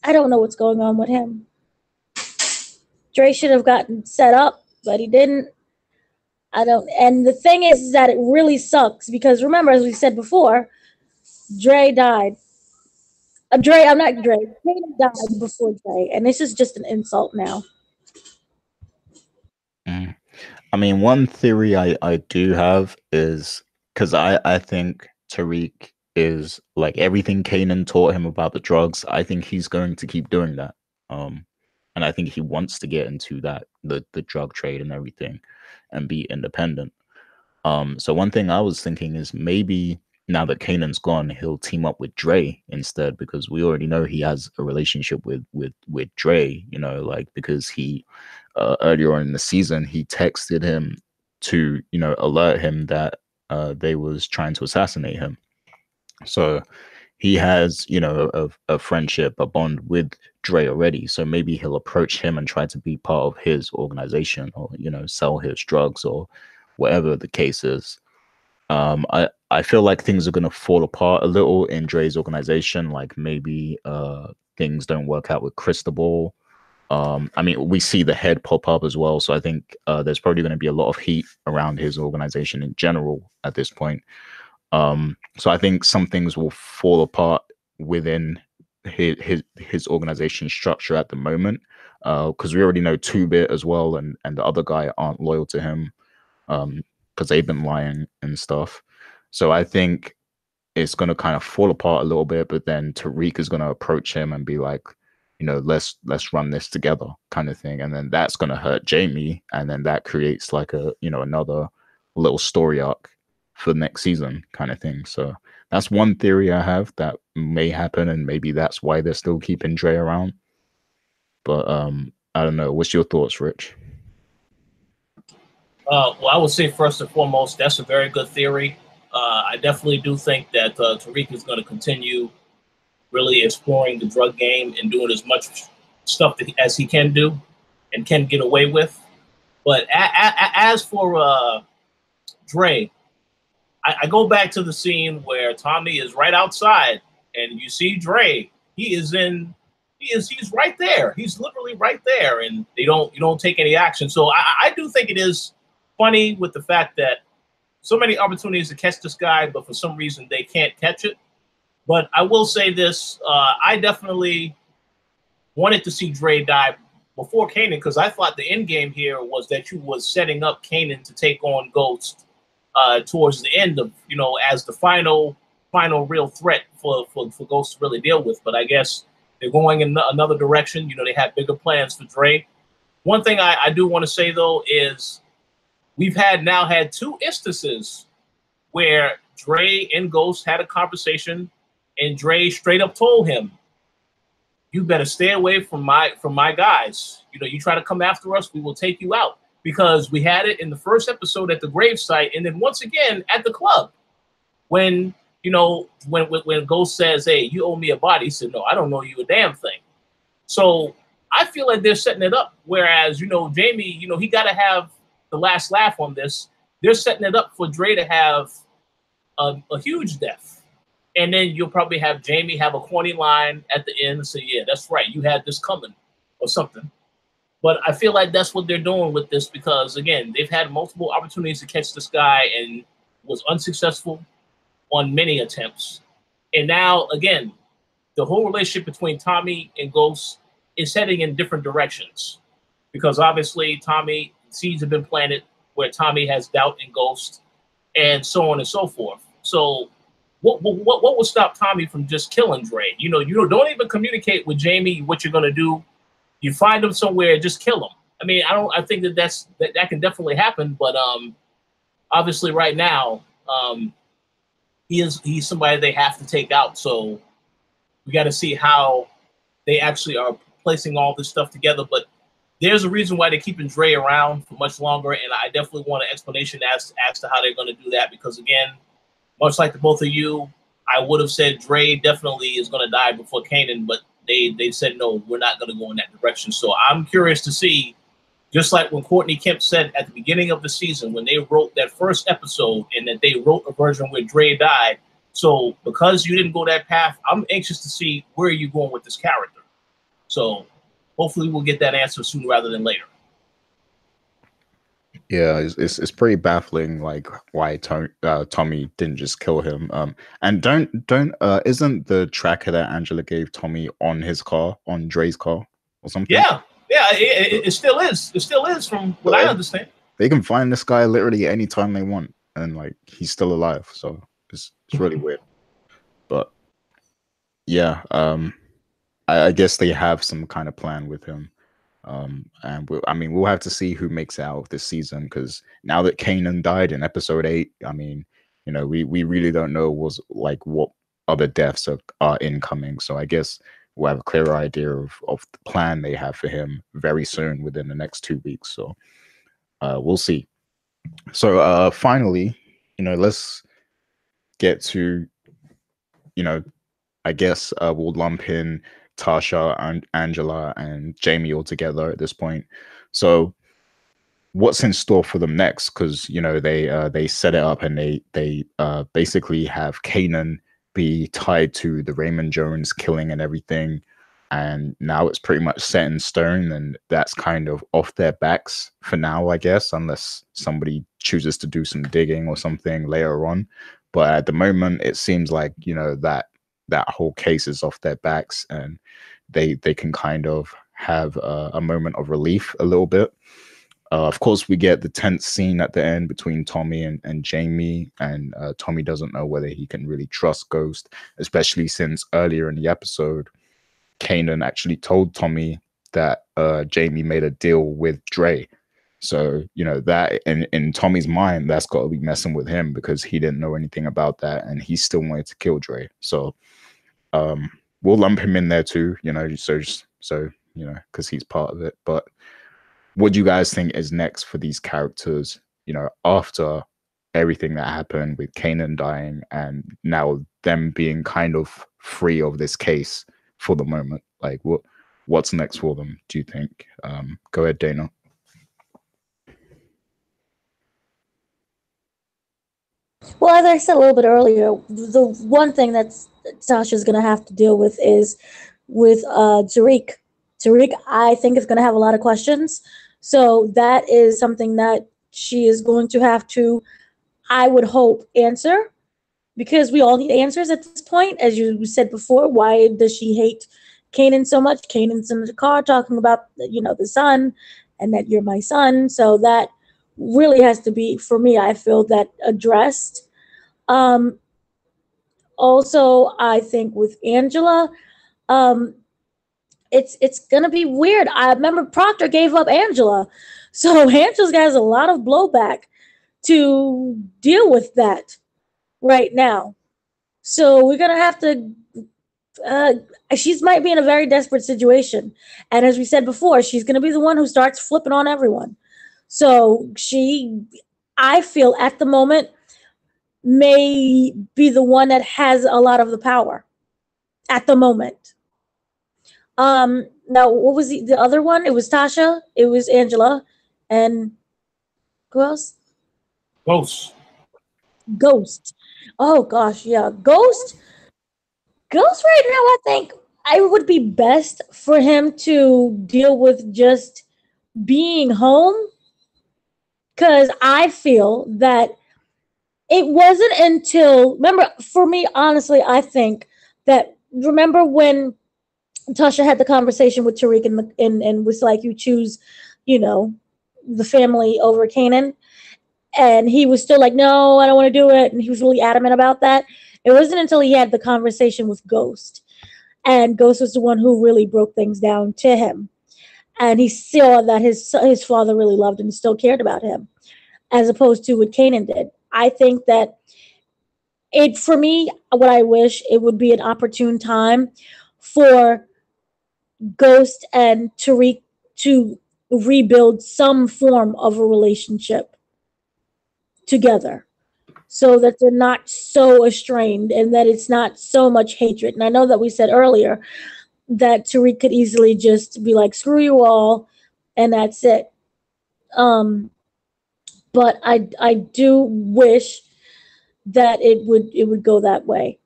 know what's going on with him. Dre should have gotten set up, but he didn't. And the thing is that it really sucks because remember, as we said before, Dre died. I'm not Dre. Kanan died before Dre, and this is just an insult now. I mean, one theory I do have is because I think Tariq is like everything Kanan taught him about the drugs. I think he's going to keep doing that. And I think he wants to get into that, the drug trade and everything and be independent. So one thing I was thinking is maybe now that Kanan's gone, he'll team up with Dre instead, because we already know he has a relationship with Dre, you know, like because he earlier on in the season, he texted him to, you know, alert him that they was trying to assassinate him. So he has, you know, a friendship, a bond with Dre already. So maybe he'll approach him and try to be part of his organization or, you know, sell his drugs or whatever the case is. I feel like things are going to fall apart a little in Dre's organization. Like maybe things don't work out with Cristobal. I mean, we see the head pop up as well. So I think there's probably going to be a lot of heat around his organization in general at this point. So I think some things will fall apart within his organization structure at the moment. Because we already know 2-Bit as well, and the other guy aren't loyal to him. Because they've been lying and stuff. So I think it's going to kind of fall apart a little bit, but then Tariq is going to approach him and be like, you know, let's run this together kind of thing. And then that's going to hurt Jamie. And then that creates like a, you know, another little story arc for next season kind of thing. So that's one theory I have that may happen. And maybe that's why they're still keeping Dre around. But I don't know. What's your thoughts, Rich? Well, I would say first and foremost, that's a very good theory. I definitely do think that Tariq is going to continue really exploring the drug game and doing as much stuff as he can do and can get away with. But as for Dre, I go back to the scene where Tommy is right outside and you see Dre. He's right there. He's literally right there, and you don't take any action. So I do think it is funny with the fact that so many opportunities to catch this guy, but for some reason they can't catch it. But I will say this: I definitely wanted to see Dre die before Kanan, because I thought the end game here was that you was setting up Kanan to take on Ghost towards the end of, as the final real threat for Ghost to really deal with. But I guess they're going in another direction. They have bigger plans for Dre. One thing I do want to say, though, is we've now had 2 instances where Dre and Ghost had a conversation, and Dre straight up told him, "You better stay away from my guys. You try to come after us, we will take you out." Because we had it in the first episode at the gravesite, and then once again at the club, when when Ghost says, "Hey, you owe me a body," he said, "No, I don't owe you a damn thing." So I feel like they're setting it up. Whereas Jamie, he got to have the last laugh on this. They're setting it up for Dre to have a huge death, and then you'll probably have Jamie have a corny line at the end and say, "Yeah, that's right, you had this coming," or something. But I feel like that's what they're doing with this, because again, they've had multiple opportunities to catch this guy and was unsuccessful on many attempts. And now again, the whole relationship between Tommy and Ghost is heading in different directions, because obviously seeds have been planted where Tommy has doubt in Ghost, and so on and so forth. So what will stop Tommy from just killing Dre? You don't even communicate with Jamie what you're gonna do. You find him somewhere, just kill him. I mean, I think that can definitely happen, but obviously right now, he's somebody they have to take out. So we got to see how they actually are placing all this stuff together. But there's a reason why they're keeping Dre around for much longer, and I definitely want an explanation as to how they're going to do that. Because again, much like the both of you, I would have said Dre definitely is going to die before Kanan, but they said no, we're not going to go in that direction. So I'm curious to see, just like when Courtney Kemp said at the beginning of the season when they wrote that first episode, and that they wrote a version where Dre died. So because you didn't go that path, I'm anxious to see where you're going with this character. So hopefully we'll get that answer sooner rather than later. Yeah, it's pretty baffling, like why Tommy didn't just kill him. And isn't the tracker that Angela gave Tommy on his car, on Dre's car, or something? Yeah, it still is. It still is, from what I understand. They can find this guy literally anytime they want, and like he's still alive. So it's really weird. But yeah, I guess they have some kind of plan with him. And we'll have to see who makes it out of this season, because now that Kanan died in episode 8, I mean, we really don't know what other deaths are incoming. So I guess we'll have a clearer idea of the plan they have for him very soon, within the next 2 weeks. So we'll see. So finally, let's get to, I guess we'll lump in Tasha and Angela and Jamie all together at this point. So what's in store for them next? Because they set it up, and they basically have Kanan be tied to the Raymond Jones killing and everything, and now it's pretty much set in stone, and that's kind of off their backs for now, I guess, unless somebody chooses to do some digging or something later on. But at the moment, it seems like that whole case is off their backs, and they can kind of have a moment of relief a little bit. Of course, we get the tense scene at the end between Tommy and Jamie, and Tommy doesn't know whether he can really trust Ghost, especially since earlier in the episode, Kanan actually told Tommy that Jamie made a deal with Dre. So, that in Tommy's mind, that's got to be messing with him, because he didn't know anything about that, and he still wanted to kill Dre. So we'll lump him in there too, so because he's part of it. But what do you guys think is next for these characters, after everything that happened with Kanan dying, and now them being kind of free of this case for the moment. Like, what's next for them, do you think? Go ahead, Dana. Well, as I said a little bit earlier, the one thing that Tasha's going to have to deal with is with Tariq. Tariq, I think, is going to have a lot of questions. So that is something that she is going to have to, I would hope, answer, because we all need answers at this point. As you said before, why does she hate Kanan so much? Kanan's in the car talking about, the son, and that you're my son. So that really has to be, for me, I feel, that addressed. Um, Also, I think with Angela, um, it's gonna be weird. I remember Proctor gave up Angela, so Angela's got a lot of blowback to deal with that right now. So we're gonna have to. Uh, she's might be in a very desperate situation, and as we said before, she's gonna be the one who starts flipping on everyone. So I feel at the moment, may be the one that has a lot of the power at the moment. Now, what was the other one? It was Tasha, it was Angela, and who else? Ghost. Oh gosh, yeah, Ghost. Ghost right now, I think it would be best for him to deal with just being home, because I feel that it wasn't until, remember, for me, honestly, I think that, remember when Tasha had the conversation with Tariq and was like, you choose, the family over Kanan. And he was still like, no, I don't want to do it. And he was really adamant about that. It wasn't until he had the conversation with Ghost. And Ghost was the one who really broke things down to him. And he saw that his father really loved him and still cared about him, as opposed to what Kanan did. I think that for me, what I wish, it would be an opportune time for Ghost and Tariq to rebuild some form of a relationship together, so that they're not so estranged and that it's not so much hatred. And I know that we said earlier that Tariq could easily just be like, screw you all, and that's it. But I do wish that it would go that way.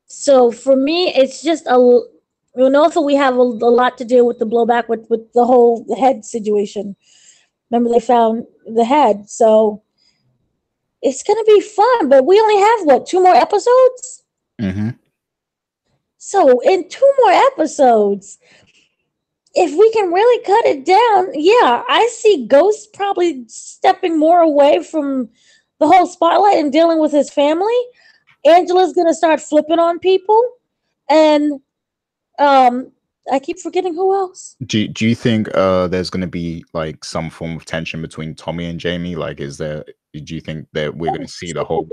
So for me, it's just also we have a lot to deal with the blowback with the whole head situation. Remember, they found the head, so it's gonna be fun. But we only have, what, 2 more episodes? Mm-hmm. So in 2 more episodes, if we can really cut it down, yeah, I see Ghost probably stepping more away from the whole spotlight and dealing with his family. Angela's gonna start flipping on people, and I keep forgetting who else. Do you think there's going to be like some form of tension between Tommy and Jamie? Like, do you think that we're going to see the whole?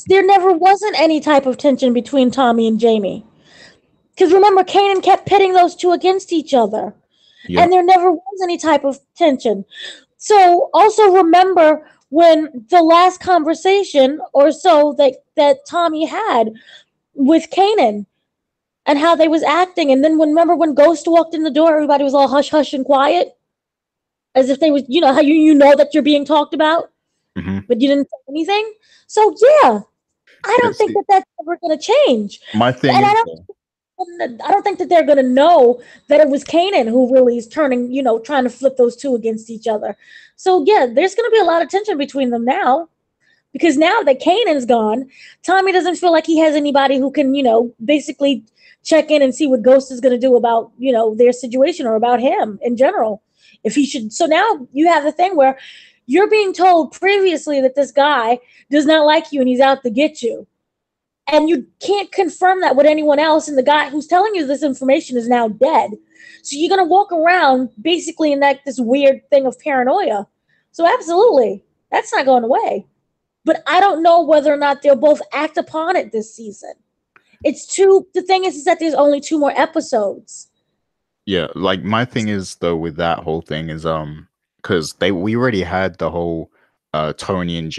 There never wasn't any type of tension between Tommy and Jamie, because remember, Kanan kept pitting those two against each other, and there never was any type of tension. So also remember when the last conversation or so that Tommy had with Kanan, and how they was acting. And then remember when Ghost walked in the door, everybody was all hush hush and quiet, as if they was, how you know that you're being talked about, but you didn't say anything. So yeah, I don't think that that's ever going to change. My thing and is, I don't think that they're going to know that it was Kanan who really is turning, trying to flip those two against each other. So yeah, there's going to be a lot of tension between them now, because now that Kanan's gone, Tommy doesn't feel like he has anybody who can, basically check in and see what Ghost is going to do about, their situation or about him in general. If he should. So now you have the thing where you're being told previously that this guy does not like you and he's out to get you. And you can't confirm that with anyone else. And the guy who's telling you this information is now dead. So you're going to walk around basically in this weird thing of paranoia. So absolutely, that's not going away. But I don't know whether or not they'll both act upon it this season. The thing is that there's only 2 more episodes. Yeah, like my thing is though with that whole thing is because we already had the whole Tommy and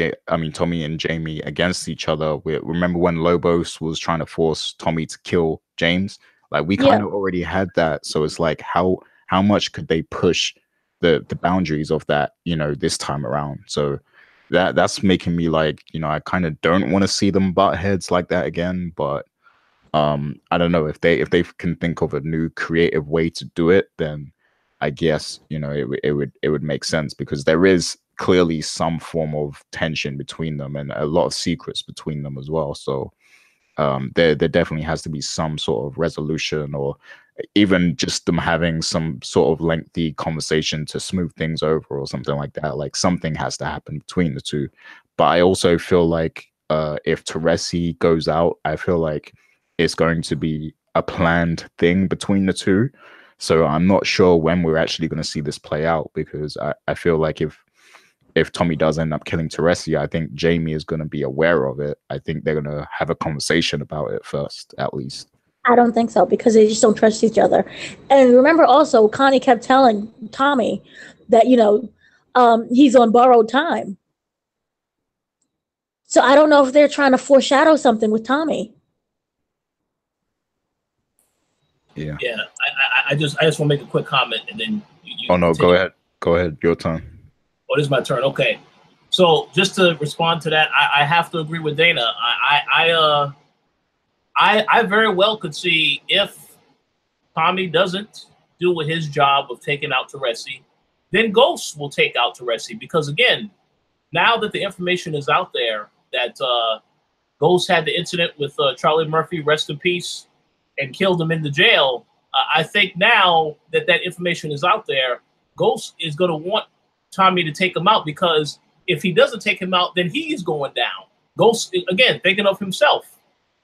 Jamie against each other. Remember when Lobos was trying to force Tommy to kill James? Like we kind of already had that. So it's like how much could they push the boundaries of that, you know, this time around? So that's making me like, you know, I kind of don't want to see them butt heads like that again. But I don't know, if they can think of a new creative way to do it, then I guess, you know, it would make sense, because there is clearly some form of tension between them and a lot of secrets between them as well. So there definitely has to be some sort of resolution, or even just them having some sort of lengthy conversation to smooth things over or something like that. Like something has to happen between the two. But I also feel like if Teresi goes out, I feel like it's going to be a planned thing between the two. So I'm not sure when we're actually going to see this play out, because I feel like if Tommy does end up killing Teresi, I think Jamie is going to be aware of it. I think they're going to have a conversation about it first, at least. I don't think so, because they just don't trust each other. And remember also, Connie kept telling Tommy that, you know, he's on borrowed time. So I don't know if they're trying to foreshadow something with Tommy. Yeah. I just want to make a quick comment, and then you oh no, go ahead, your turn. Oh, this is my turn. Okay, so just to respond to that, I have to agree with Dana. I very well could see, if Tommy doesn't do his job of taking out Teresi, then Ghost will take out Teresi, because again, now that the information is out there that Ghost had the incident with Charlie Murphy, rest in peace, and killed him in the jail, I think now that information is out there, Ghost is going to want Tommy to take him out, because if he doesn't take him out, then he's going down. Ghost, again, thinking of himself.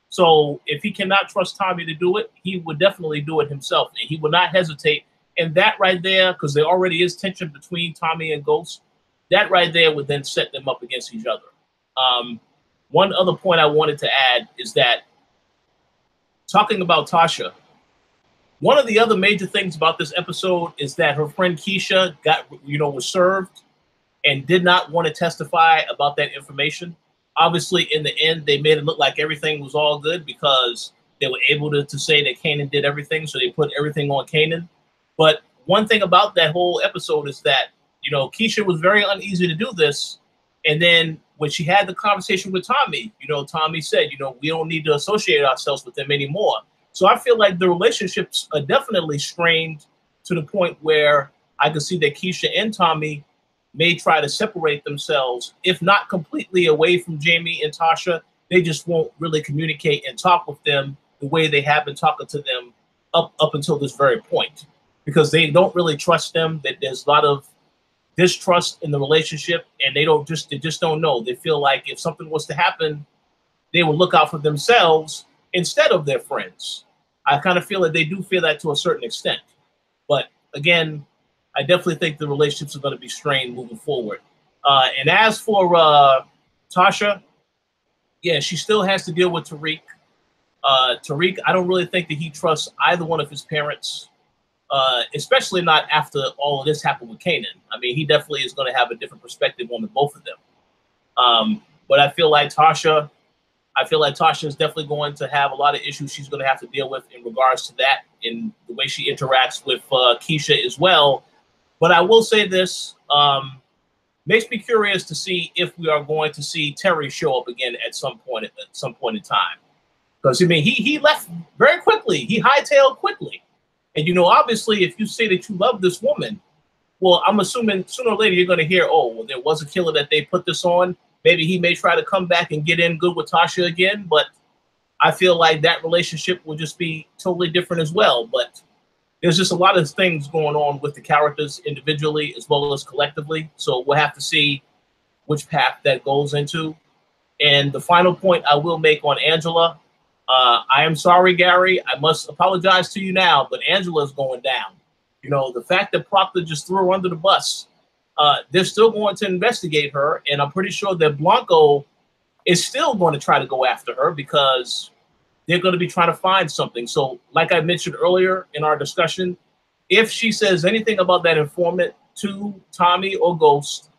So if he cannot trust Tommy to do it, he would definitely do it himself. And he would not hesitate. And that right there, because there already is tension between Tommy and Ghost, that right there would then set them up against each other. One other point I wanted to add is that, talking about Tasha, one of the other major things about this episode is that her friend Keisha was served and did not want to testify about that information. Obviously, in the end, they made it look like everything was all good, because they were able to say that Kanan did everything, so they put everything on Kanan. But one thing about that whole episode is that, you know, Keisha was very uneasy to do this. And then when she had the conversation with Tommy, you know, Tommy said, you know, we don't need to associate ourselves with them anymore. So I feel like the relationships are definitely strained to the point where I can see that Keisha and Tommy may try to separate themselves, if not completely away from Jamie and Tasha. They just won't really communicate and talk with them the way they have been talking to them up until this very point, because they don't really trust them. That there's a lot of distrust in the relationship, and they just don't know. They feel like if something was to happen, they would look out for themselves instead of their friends. I kind of feel that they do feel that to a certain extent. But again, I definitely think the relationships are going to be strained moving forward. And as for Tasha, yeah, she still has to deal with Tariq. Tariq, I don't really think that he trusts either one of his parents, especially not after all of this happened with Kanan. I mean, he definitely is going to have a different perspective on the both of them. But I feel like Tasha is definitely going to have a lot of issues she's going to have to deal with in regards to that, in the way she interacts with Keisha as well. But I will say this, makes me curious to see if we are going to see Terry show up again at some point in time. Because, I mean, he left very quickly. He hightailed quickly. And, you know, obviously, if you say that you love this woman, well, I'm assuming sooner or later you're going to hear, oh, well, there was a killer that they put this on. Maybe he may try to come back and get in good with Tasha again. But I feel like that relationship will just be totally different as well. But there's just a lot of things going on with the characters individually as well as collectively. So we'll have to see which path that goes into. And the final point I will make on Angela, I am sorry, Gary. I must apologize to you now, but Angela's going down. You know, the fact that Proctor just threw her under the bus, they're still going to investigate her. And I'm pretty sure that Blanco is still going to try to go after her, because they're going to be trying to find something. So like I mentioned earlier in our discussion, if she says anything about that informant to Tommy or Ghost,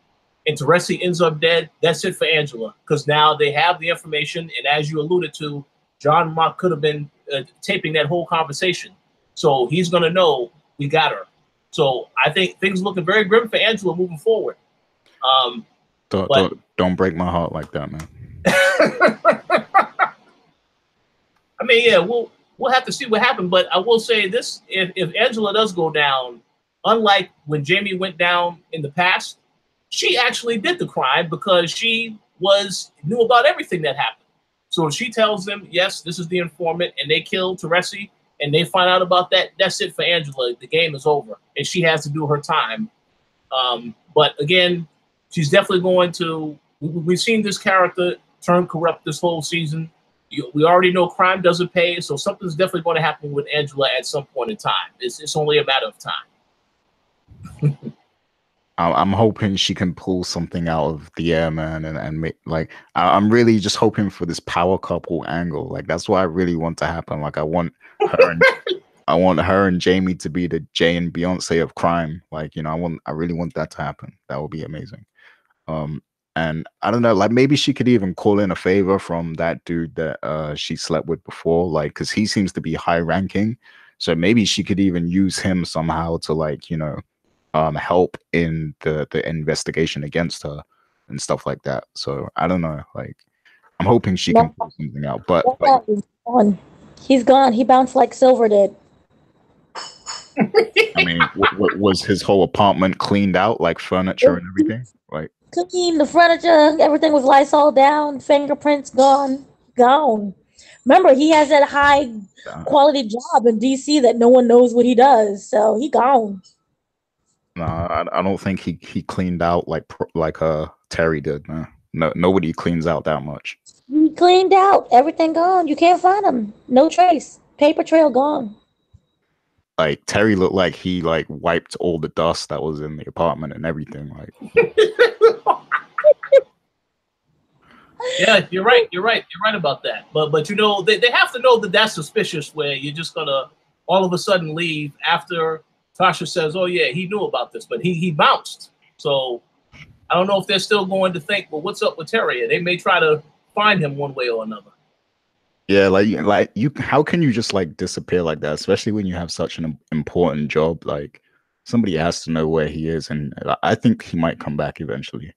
and Teresi ends up dead, that's it for Angela. Because now they have the information, and as you alluded to, John Mock could have been taping that whole conversation. So he's going to know we got her. So I think things looking very grim for Angela moving forward. Don't break my heart like that, man. I mean, yeah, we'll have to see what happens. But I will say this: if Angela does go down, unlike when Jamie went down in the past, she actually did the crime because she knew about everything that happened. So if she tells them, yes, this is the informant, and they kill Teresi, and they find out about that, that's it for Angela. The game is over, and she has to do her time. But again, she's definitely going to. We've seen this character turn corrupt this whole season. We already know crime doesn't pay, so something's definitely going to happen with Angela at some point in time. It's only a matter of time. I'm hoping she can pull something out of the air, man, and make like I'm really just hoping for this power couple angle. Like that's what I really want to happen. Like I want her and Jamie to be the Jay and Beyonce of crime. Like, you know, I really want that to happen. That would be amazing. And I don't know, like maybe she could even call in a favor from that dude that she slept with before, like because he seems to be high ranking. So maybe she could even use him somehow to like, you know, help in the investigation against her and stuff like that. So I don't know, like I'm hoping she can pull something out. But he's gone. He bounced like Silver did. I mean, was his whole apartment cleaned out, like furniture and everything? Like clean the furniture, everything was Lysol down, fingerprints gone. Remember, he has that high quality job in DC that no one knows what he does, so he gone. No, I don't think he cleaned out like Terry did, man. No, nobody cleans out that much. He cleaned out, everything gone. You can't find him. No trace. Paper trail gone. Like Terry looked like he like wiped all the dust that was in the apartment and everything. Like, yeah, you're right about that. But you know they have to know that that's suspicious. Where you're just gonna all of a sudden leave after Tasha says, "Oh yeah, he knew about this," but he bounced. So I don't know if they're still going to think, "Well, what's up with Terry?" They may try to find him one way or another. Yeah, like you, how can you just like disappear like that, especially when you have such an important job? Like somebody has to know where he is, and I think he might come back eventually.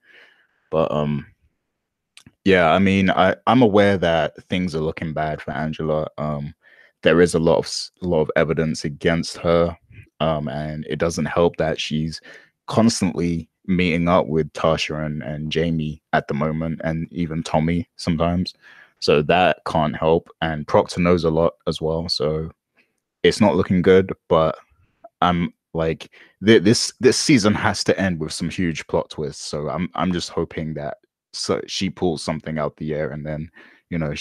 But yeah, I mean, I'm aware that things are looking bad for Angela. There is a lot of evidence against her, and it doesn't help that she's constantly meeting up with Tasha and Jamie at the moment, and even Tommy sometimes. So that can't help. And Proctor knows a lot as well. So it's not looking good. But I'm like this season has to end with some huge plot twists. So I'm just hoping that she pulls something out the air, and then you know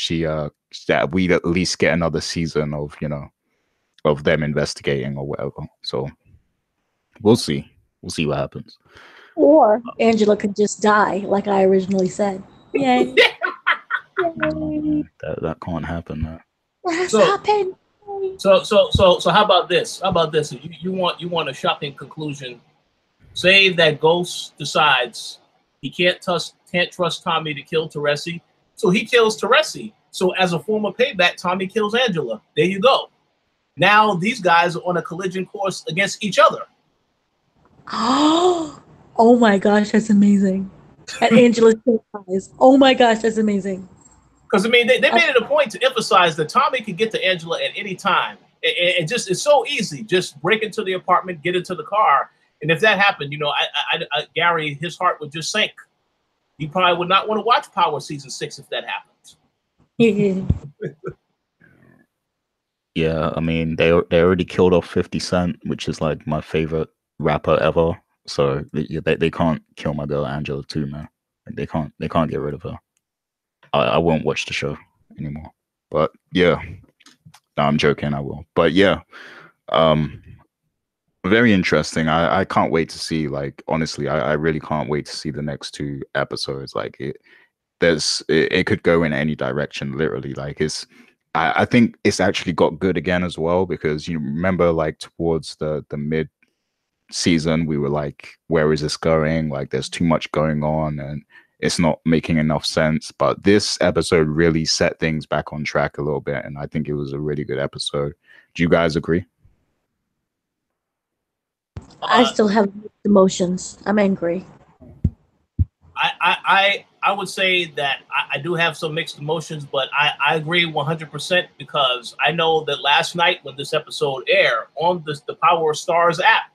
that we at least get another season of of them investigating or whatever. So we'll see what happens. Or Angela could just die, like I originally said. Yay. That can't happen. So how about this? You want a shocking conclusion? Say that Ghost decides he can't trust Tommy to kill Teresi, so he kills Teresi. So as a form of payback, Tommy kills Angela. There you go. Now these guys are on a collision course against each other. Oh my gosh, that's amazing. And Angela still dies. Oh my gosh, that's amazing. Because I mean, they made it a point to emphasize that Tommy can get to Angela at any time. It's so easy. Just break into the apartment, get into the car, and if that happened, Gary, his heart would just sink. He probably would not want to watch Power season 6 if that happened. Yeah, I mean, they already killed off 50 Cent, which is like my favorite rapper ever. So they can't kill my girl Angela too, man. Like, they can't get rid of her. I won't watch the show anymore. But yeah, no, I'm joking. I will. But yeah, very interesting. I can't wait to see. Like honestly, I really can't wait to see the next 2 episodes. Like it could go in any direction. Literally, like I think it's actually got good again as well, because you remember like towards the season, we were like, where is this going? Like, there's too much going on and it's not making enough sense. But this episode really set things back on track a little bit, and I think it was a really good episode. Do you guys agree? I still have emotions. I'm angry. I would say that I do have some mixed emotions, but I agree 100% because I know that last night when this episode aired on the Power Stars app,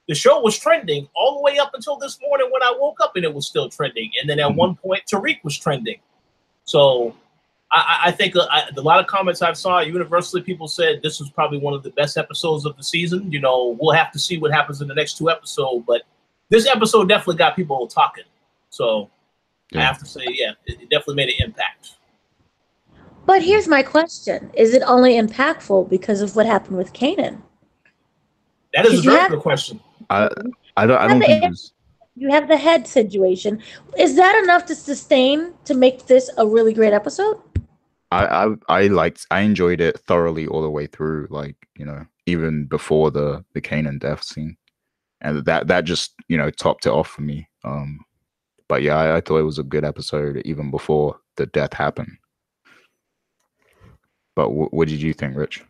the show was trending all the way up until this morning when I woke up, and it was still trending. And then at one point, Tariq was trending. So I think a lot of comments I saw universally, people said this was probably one of the best episodes of the season. You know, we'll have to see what happens in the next 2 episodes, but this episode definitely got people talking. So I have to say, yeah, it definitely made an impact. But here's my question. Is it only impactful because of what happened with Kanan? That is a very good question. I don't think it was... You have the head situation. Is that enough to sustain to make this a really great episode? I enjoyed it thoroughly all the way through, like, you know, even before the Kanan death scene. And that just, you know, topped it off for me. But yeah, I thought it was a good episode even before the death happened. But what did you think, Rich?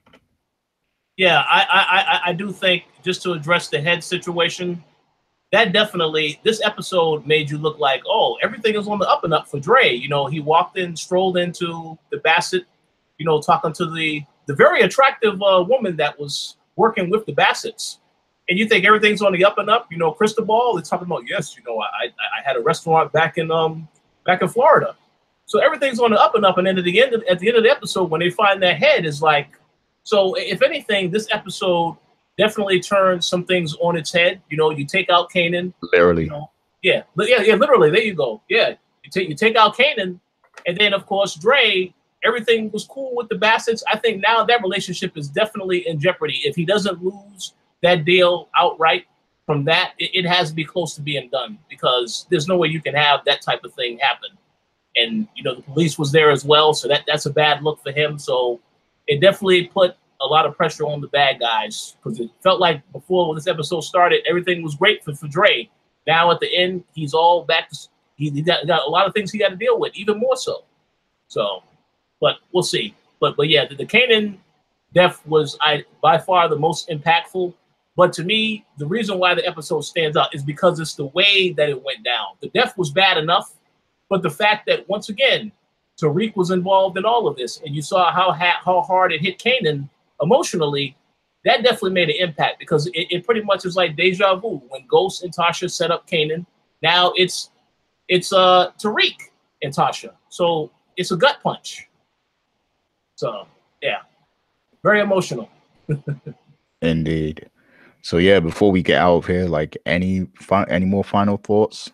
Yeah, I do think, just to address the head situation, that definitely, this episode made you look like, oh, everything is on the up and up for Dre. You know, he strolled into the Bassett, you know, talking to the very attractive woman that was working with the Bassetts. And you think everything's on the up and up. You know, Cristobal is talking about, yes, you know, I had a restaurant back in Florida. So everything's on the up and up. And then at the end of the episode, when they find their head, is like, so if anything, this episode definitely turns some things on its head. You know, you take out Kanan. Literally. You know, yeah, literally. There you go. Yeah, you take out Kanan, and then of course Dre. Everything was cool with the Bassetts. I think now that relationship is definitely in jeopardy. If he doesn't lose that deal outright from that, it has to be close to being done, because there's no way you can have that type of thing happen. And you know, the police was there as well, so that's a bad look for him. So it definitely put a lot of pressure on the bad guys, because it felt like before, when this episode started, everything was great for Dre. Now at the end, he's all back to, he got a lot of things he got to deal with, even more so. So, but we'll see. But yeah, the Kanan death was by far the most impactful. But to me, the reason why the episode stands out is because it's the way that it went down. The death was bad enough, but the fact that, once again, Tariq was involved in all of this, and you saw how hard it hit Kanan emotionally, that definitely made an impact, because it pretty much is like deja vu. When Ghost and Tasha set up Kanan, now it's Tariq and Tasha. So it's a gut punch. So yeah, very emotional. Indeed. So yeah, before we get out of here, like, any more final thoughts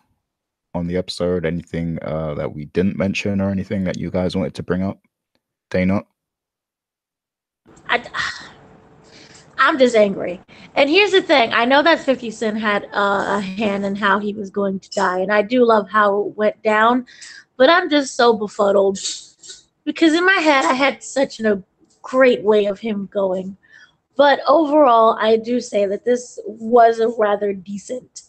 on the episode? Anything that we didn't mention, or anything that you guys wanted to bring up? Dana? I'm just angry. And here's the thing. I know that 50 Cent had a hand in how he was going to die, and I do love how it went down, but I'm just so befuddled, because in my head I had such a great way of him going. But overall, I do say that this was a rather decent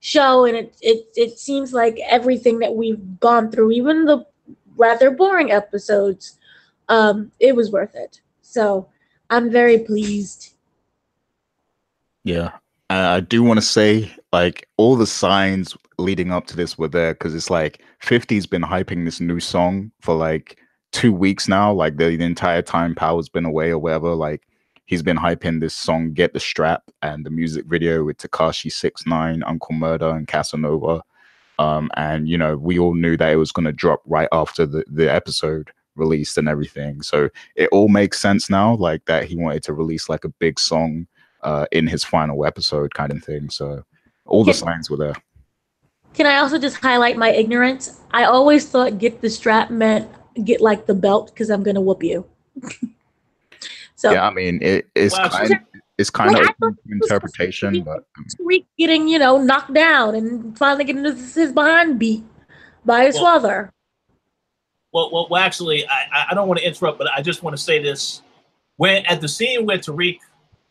show, and it seems like everything that we've gone through, even the rather boring episodes, it was worth it. So I'm very pleased. Yeah, I do want to say, like, all the signs leading up to this were there, because it's like 50's been hyping this new song for like 2 weeks now, like the entire time Power's been away or whatever. Like, he's been hyping this song, Get the Strap, and the music video with Tekashi 6ix9ine, Uncle Murder, and Casanova. And, you know, we all knew that it was going to drop right after the episode released and everything. So it all makes sense now, like, that he wanted to release like a big song in his final episode kind of thing. So all the signs were there. Can I also just highlight my ignorance? I always thought Get the Strap meant get like the belt, because I'm going to whoop you. So yeah, I mean, it's kind of interpretation, but Tariq getting, you know, knocked down and finally getting his behind beat by his father. Well, actually, I don't want to interrupt, but I just want to say this. When at the scene where Tariq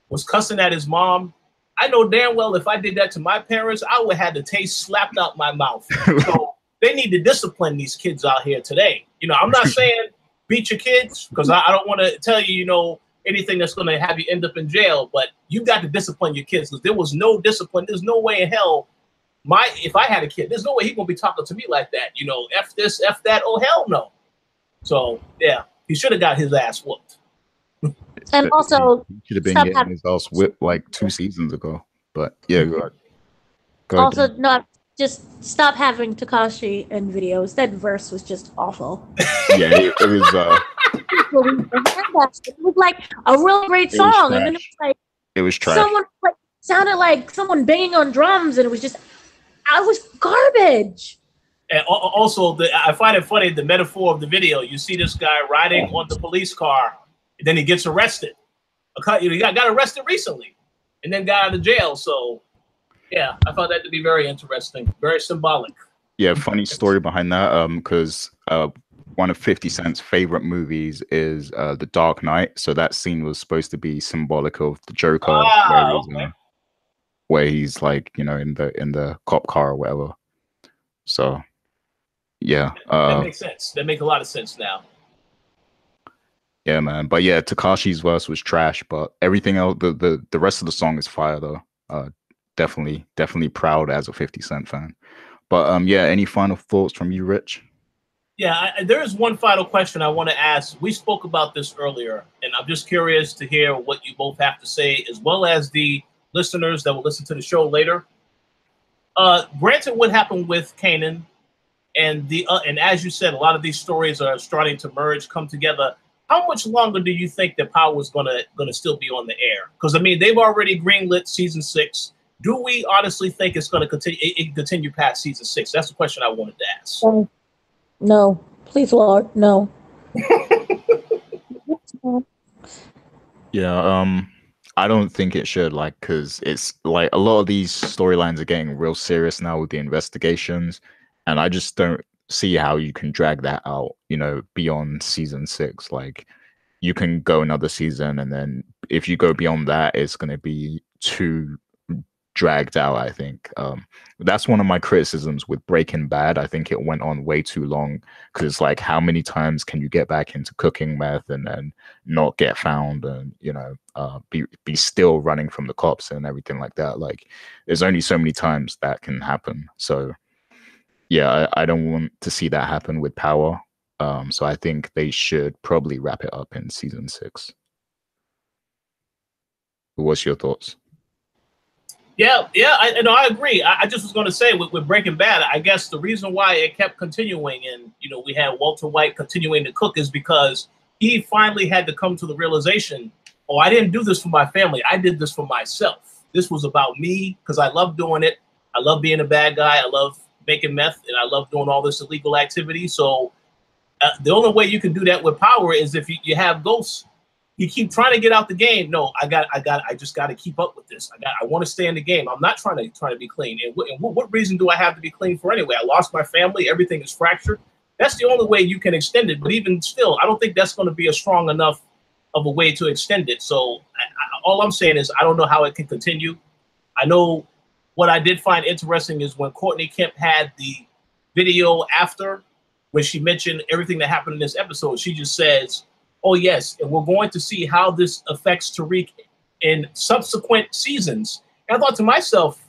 was cussing at his mom, I know damn well if I did that to my parents, I would have the taste slapped out my mouth. So they need to discipline these kids out here today. You know, I'm not saying beat your kids because I don't want to tell you, you know, anything that's going to have you end up in jail, but you got to discipline your kids because there was no discipline. There's no way in hell if I had a kid, there's no way he's going to be talking to me like that. You know, F this, F that. Oh, hell no. So, yeah, he should have got his ass whooped. And also, he should have been getting his ass whipped like 2 seasons ago. But yeah, go ahead. Also, not just stop having Takashi in videos. That verse was just awful. Yeah, it was. It was like a really great song, and then it was trash. Someone sounded like someone banging on drums, and it was just, I was garbage. And also, I find it funny the metaphor of the video. You see this guy riding on the police car, and then he gets arrested. He got arrested recently, and then got out of jail. So, yeah, I found that to be very interesting, very symbolic. Yeah, funny story behind that. Because one of 50 Cent's favorite movies is The Dark Knight. So that scene was supposed to be symbolic of the Joker, where he's like, you know, in the cop car or whatever. So, yeah, that makes sense. That makes a lot of sense now. Yeah, man. But yeah, Takashi's verse was trash, but everything else, the rest of the song is fire though. Definitely proud as a 50 Cent fan. But yeah, any final thoughts from you, Rich? Yeah, there is one final question I want to ask. We spoke about this earlier, and I'm just curious to hear what you both have to say, as well as the listeners that will listen to the show later. Granted, what happened with Kanan, and as you said, a lot of these stories are starting to merge, come together. How much longer do you think that Power is gonna still be on the air? Because I mean, they've already greenlit season 6. Do we honestly think it's going to continue past season 6? That's the question I wanted to ask. No, please, Lord, no. Yeah, I don't think it should, like, because it's like a lot of these storylines are getting real serious now with the investigations, and I just don't see how you can drag that out, you know, beyond season 6. Like, you can go another season, and then if you go beyond that, it's going to be too dragged out. I think that's one of my criticisms with Breaking Bad. I think it went on way too long, because like, how many times can you get back into cooking meth and then not get found, and you know, be still running from the cops and everything like that? Like, there's only so many times that can happen. So yeah, I don't want to see that happen with Power. So I think they should probably wrap it up in season 6. What's your thoughts? Yeah, I agree. I just was going to say with Breaking Bad, I guess the reason why it kept continuing, and you know, we had Walter White continuing to cook, is because he finally had to come to the realization, oh, I didn't do this for my family. I did this for myself. This was about me because I love doing it. I love being a bad guy. I love making meth, and I love doing all this illegal activity. So the only way you can do that with Power is if you have ghosts. You keep trying to get out the game. No, I just got to keep up with this. I want to stay in the game. I'm not trying to be clean. And what reason do I have to be clean for anyway? I lost my family. Everything is fractured. That's the only way you can extend it. But even still, I don't think that's going to be a strong enough of a way to extend it. So all I'm saying is I don't know how it can continue. I know what I did find interesting is when Courtney Kemp had the video after, when she mentioned everything that happened in this episode, she just says, oh, yes, and we're going to see how this affects Tariq in subsequent seasons. And I thought to myself,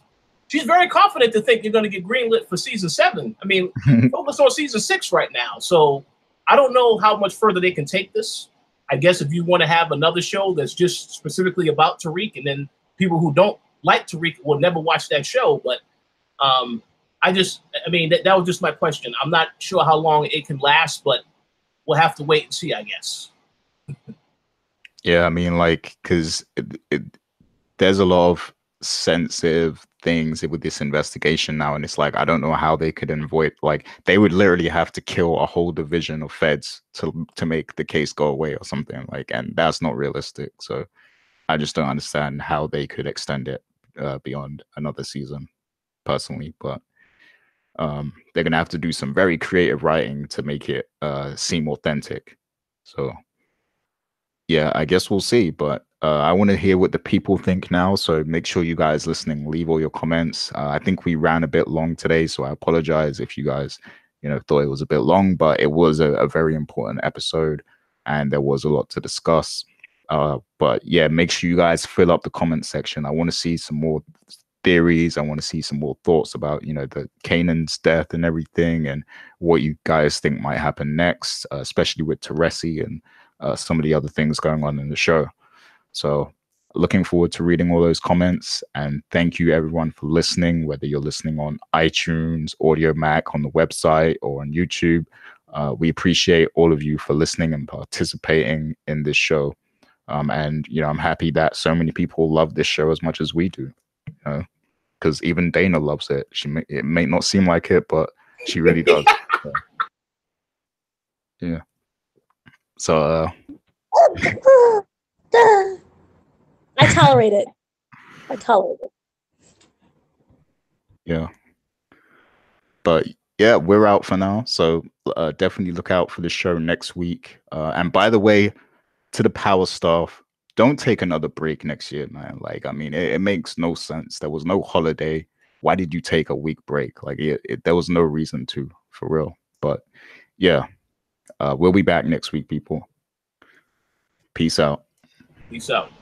she's very confident to think you're going to get greenlit for season 7. I mean, focus on season 6 right now. So I don't know how much further they can take this. I guess if you want to have another show that's just specifically about Tariq, and then people who don't like Tariq will never watch that show. But that was just my question. I'm not sure how long it can last, but we'll have to wait and see, I guess. Yeah, I mean, like, because there's a lot of sensitive things with this investigation now, and it's like, I don't know how they could avoid, like, they would literally have to kill a whole division of feds to make the case go away or something, like, and that's not realistic. So I just don't understand how they could extend it beyond another season, personally. But they're gonna have to do some very creative writing to make it seem authentic. So yeah, I guess we'll see. But I want to hear what the people think now. So make sure you guys listening leave all your comments. I think we ran a bit long today, so I apologize if you guys, thought it was a bit long, but it was a very important episode, and there was a lot to discuss. But yeah, make sure you guys fill up the comment section. I want to see some more theories. I want to see some more thoughts about the Kanan's death and everything, and what you guys think might happen next, especially with Teresi and some of the other things going on in the show. So looking forward to reading all those comments, and thank you everyone for listening, whether you're listening on iTunes, Audio Mac, on the website, or on YouTube. We appreciate all of you for listening and participating in this show. And I'm happy that so many people love this show as much as we do, because even Dana loves it. It may not seem like it, but she really does. Yeah. So I tolerate it. Yeah. But yeah, we're out for now. So definitely look out for the show next week. And by the way, to the Power staff, don't take another break next year, man. Like, I mean, it makes no sense. There was no holiday. Why did you take a week break? Like, there was no reason to, for real. But yeah, we'll be back next week, people. Peace out. Peace out.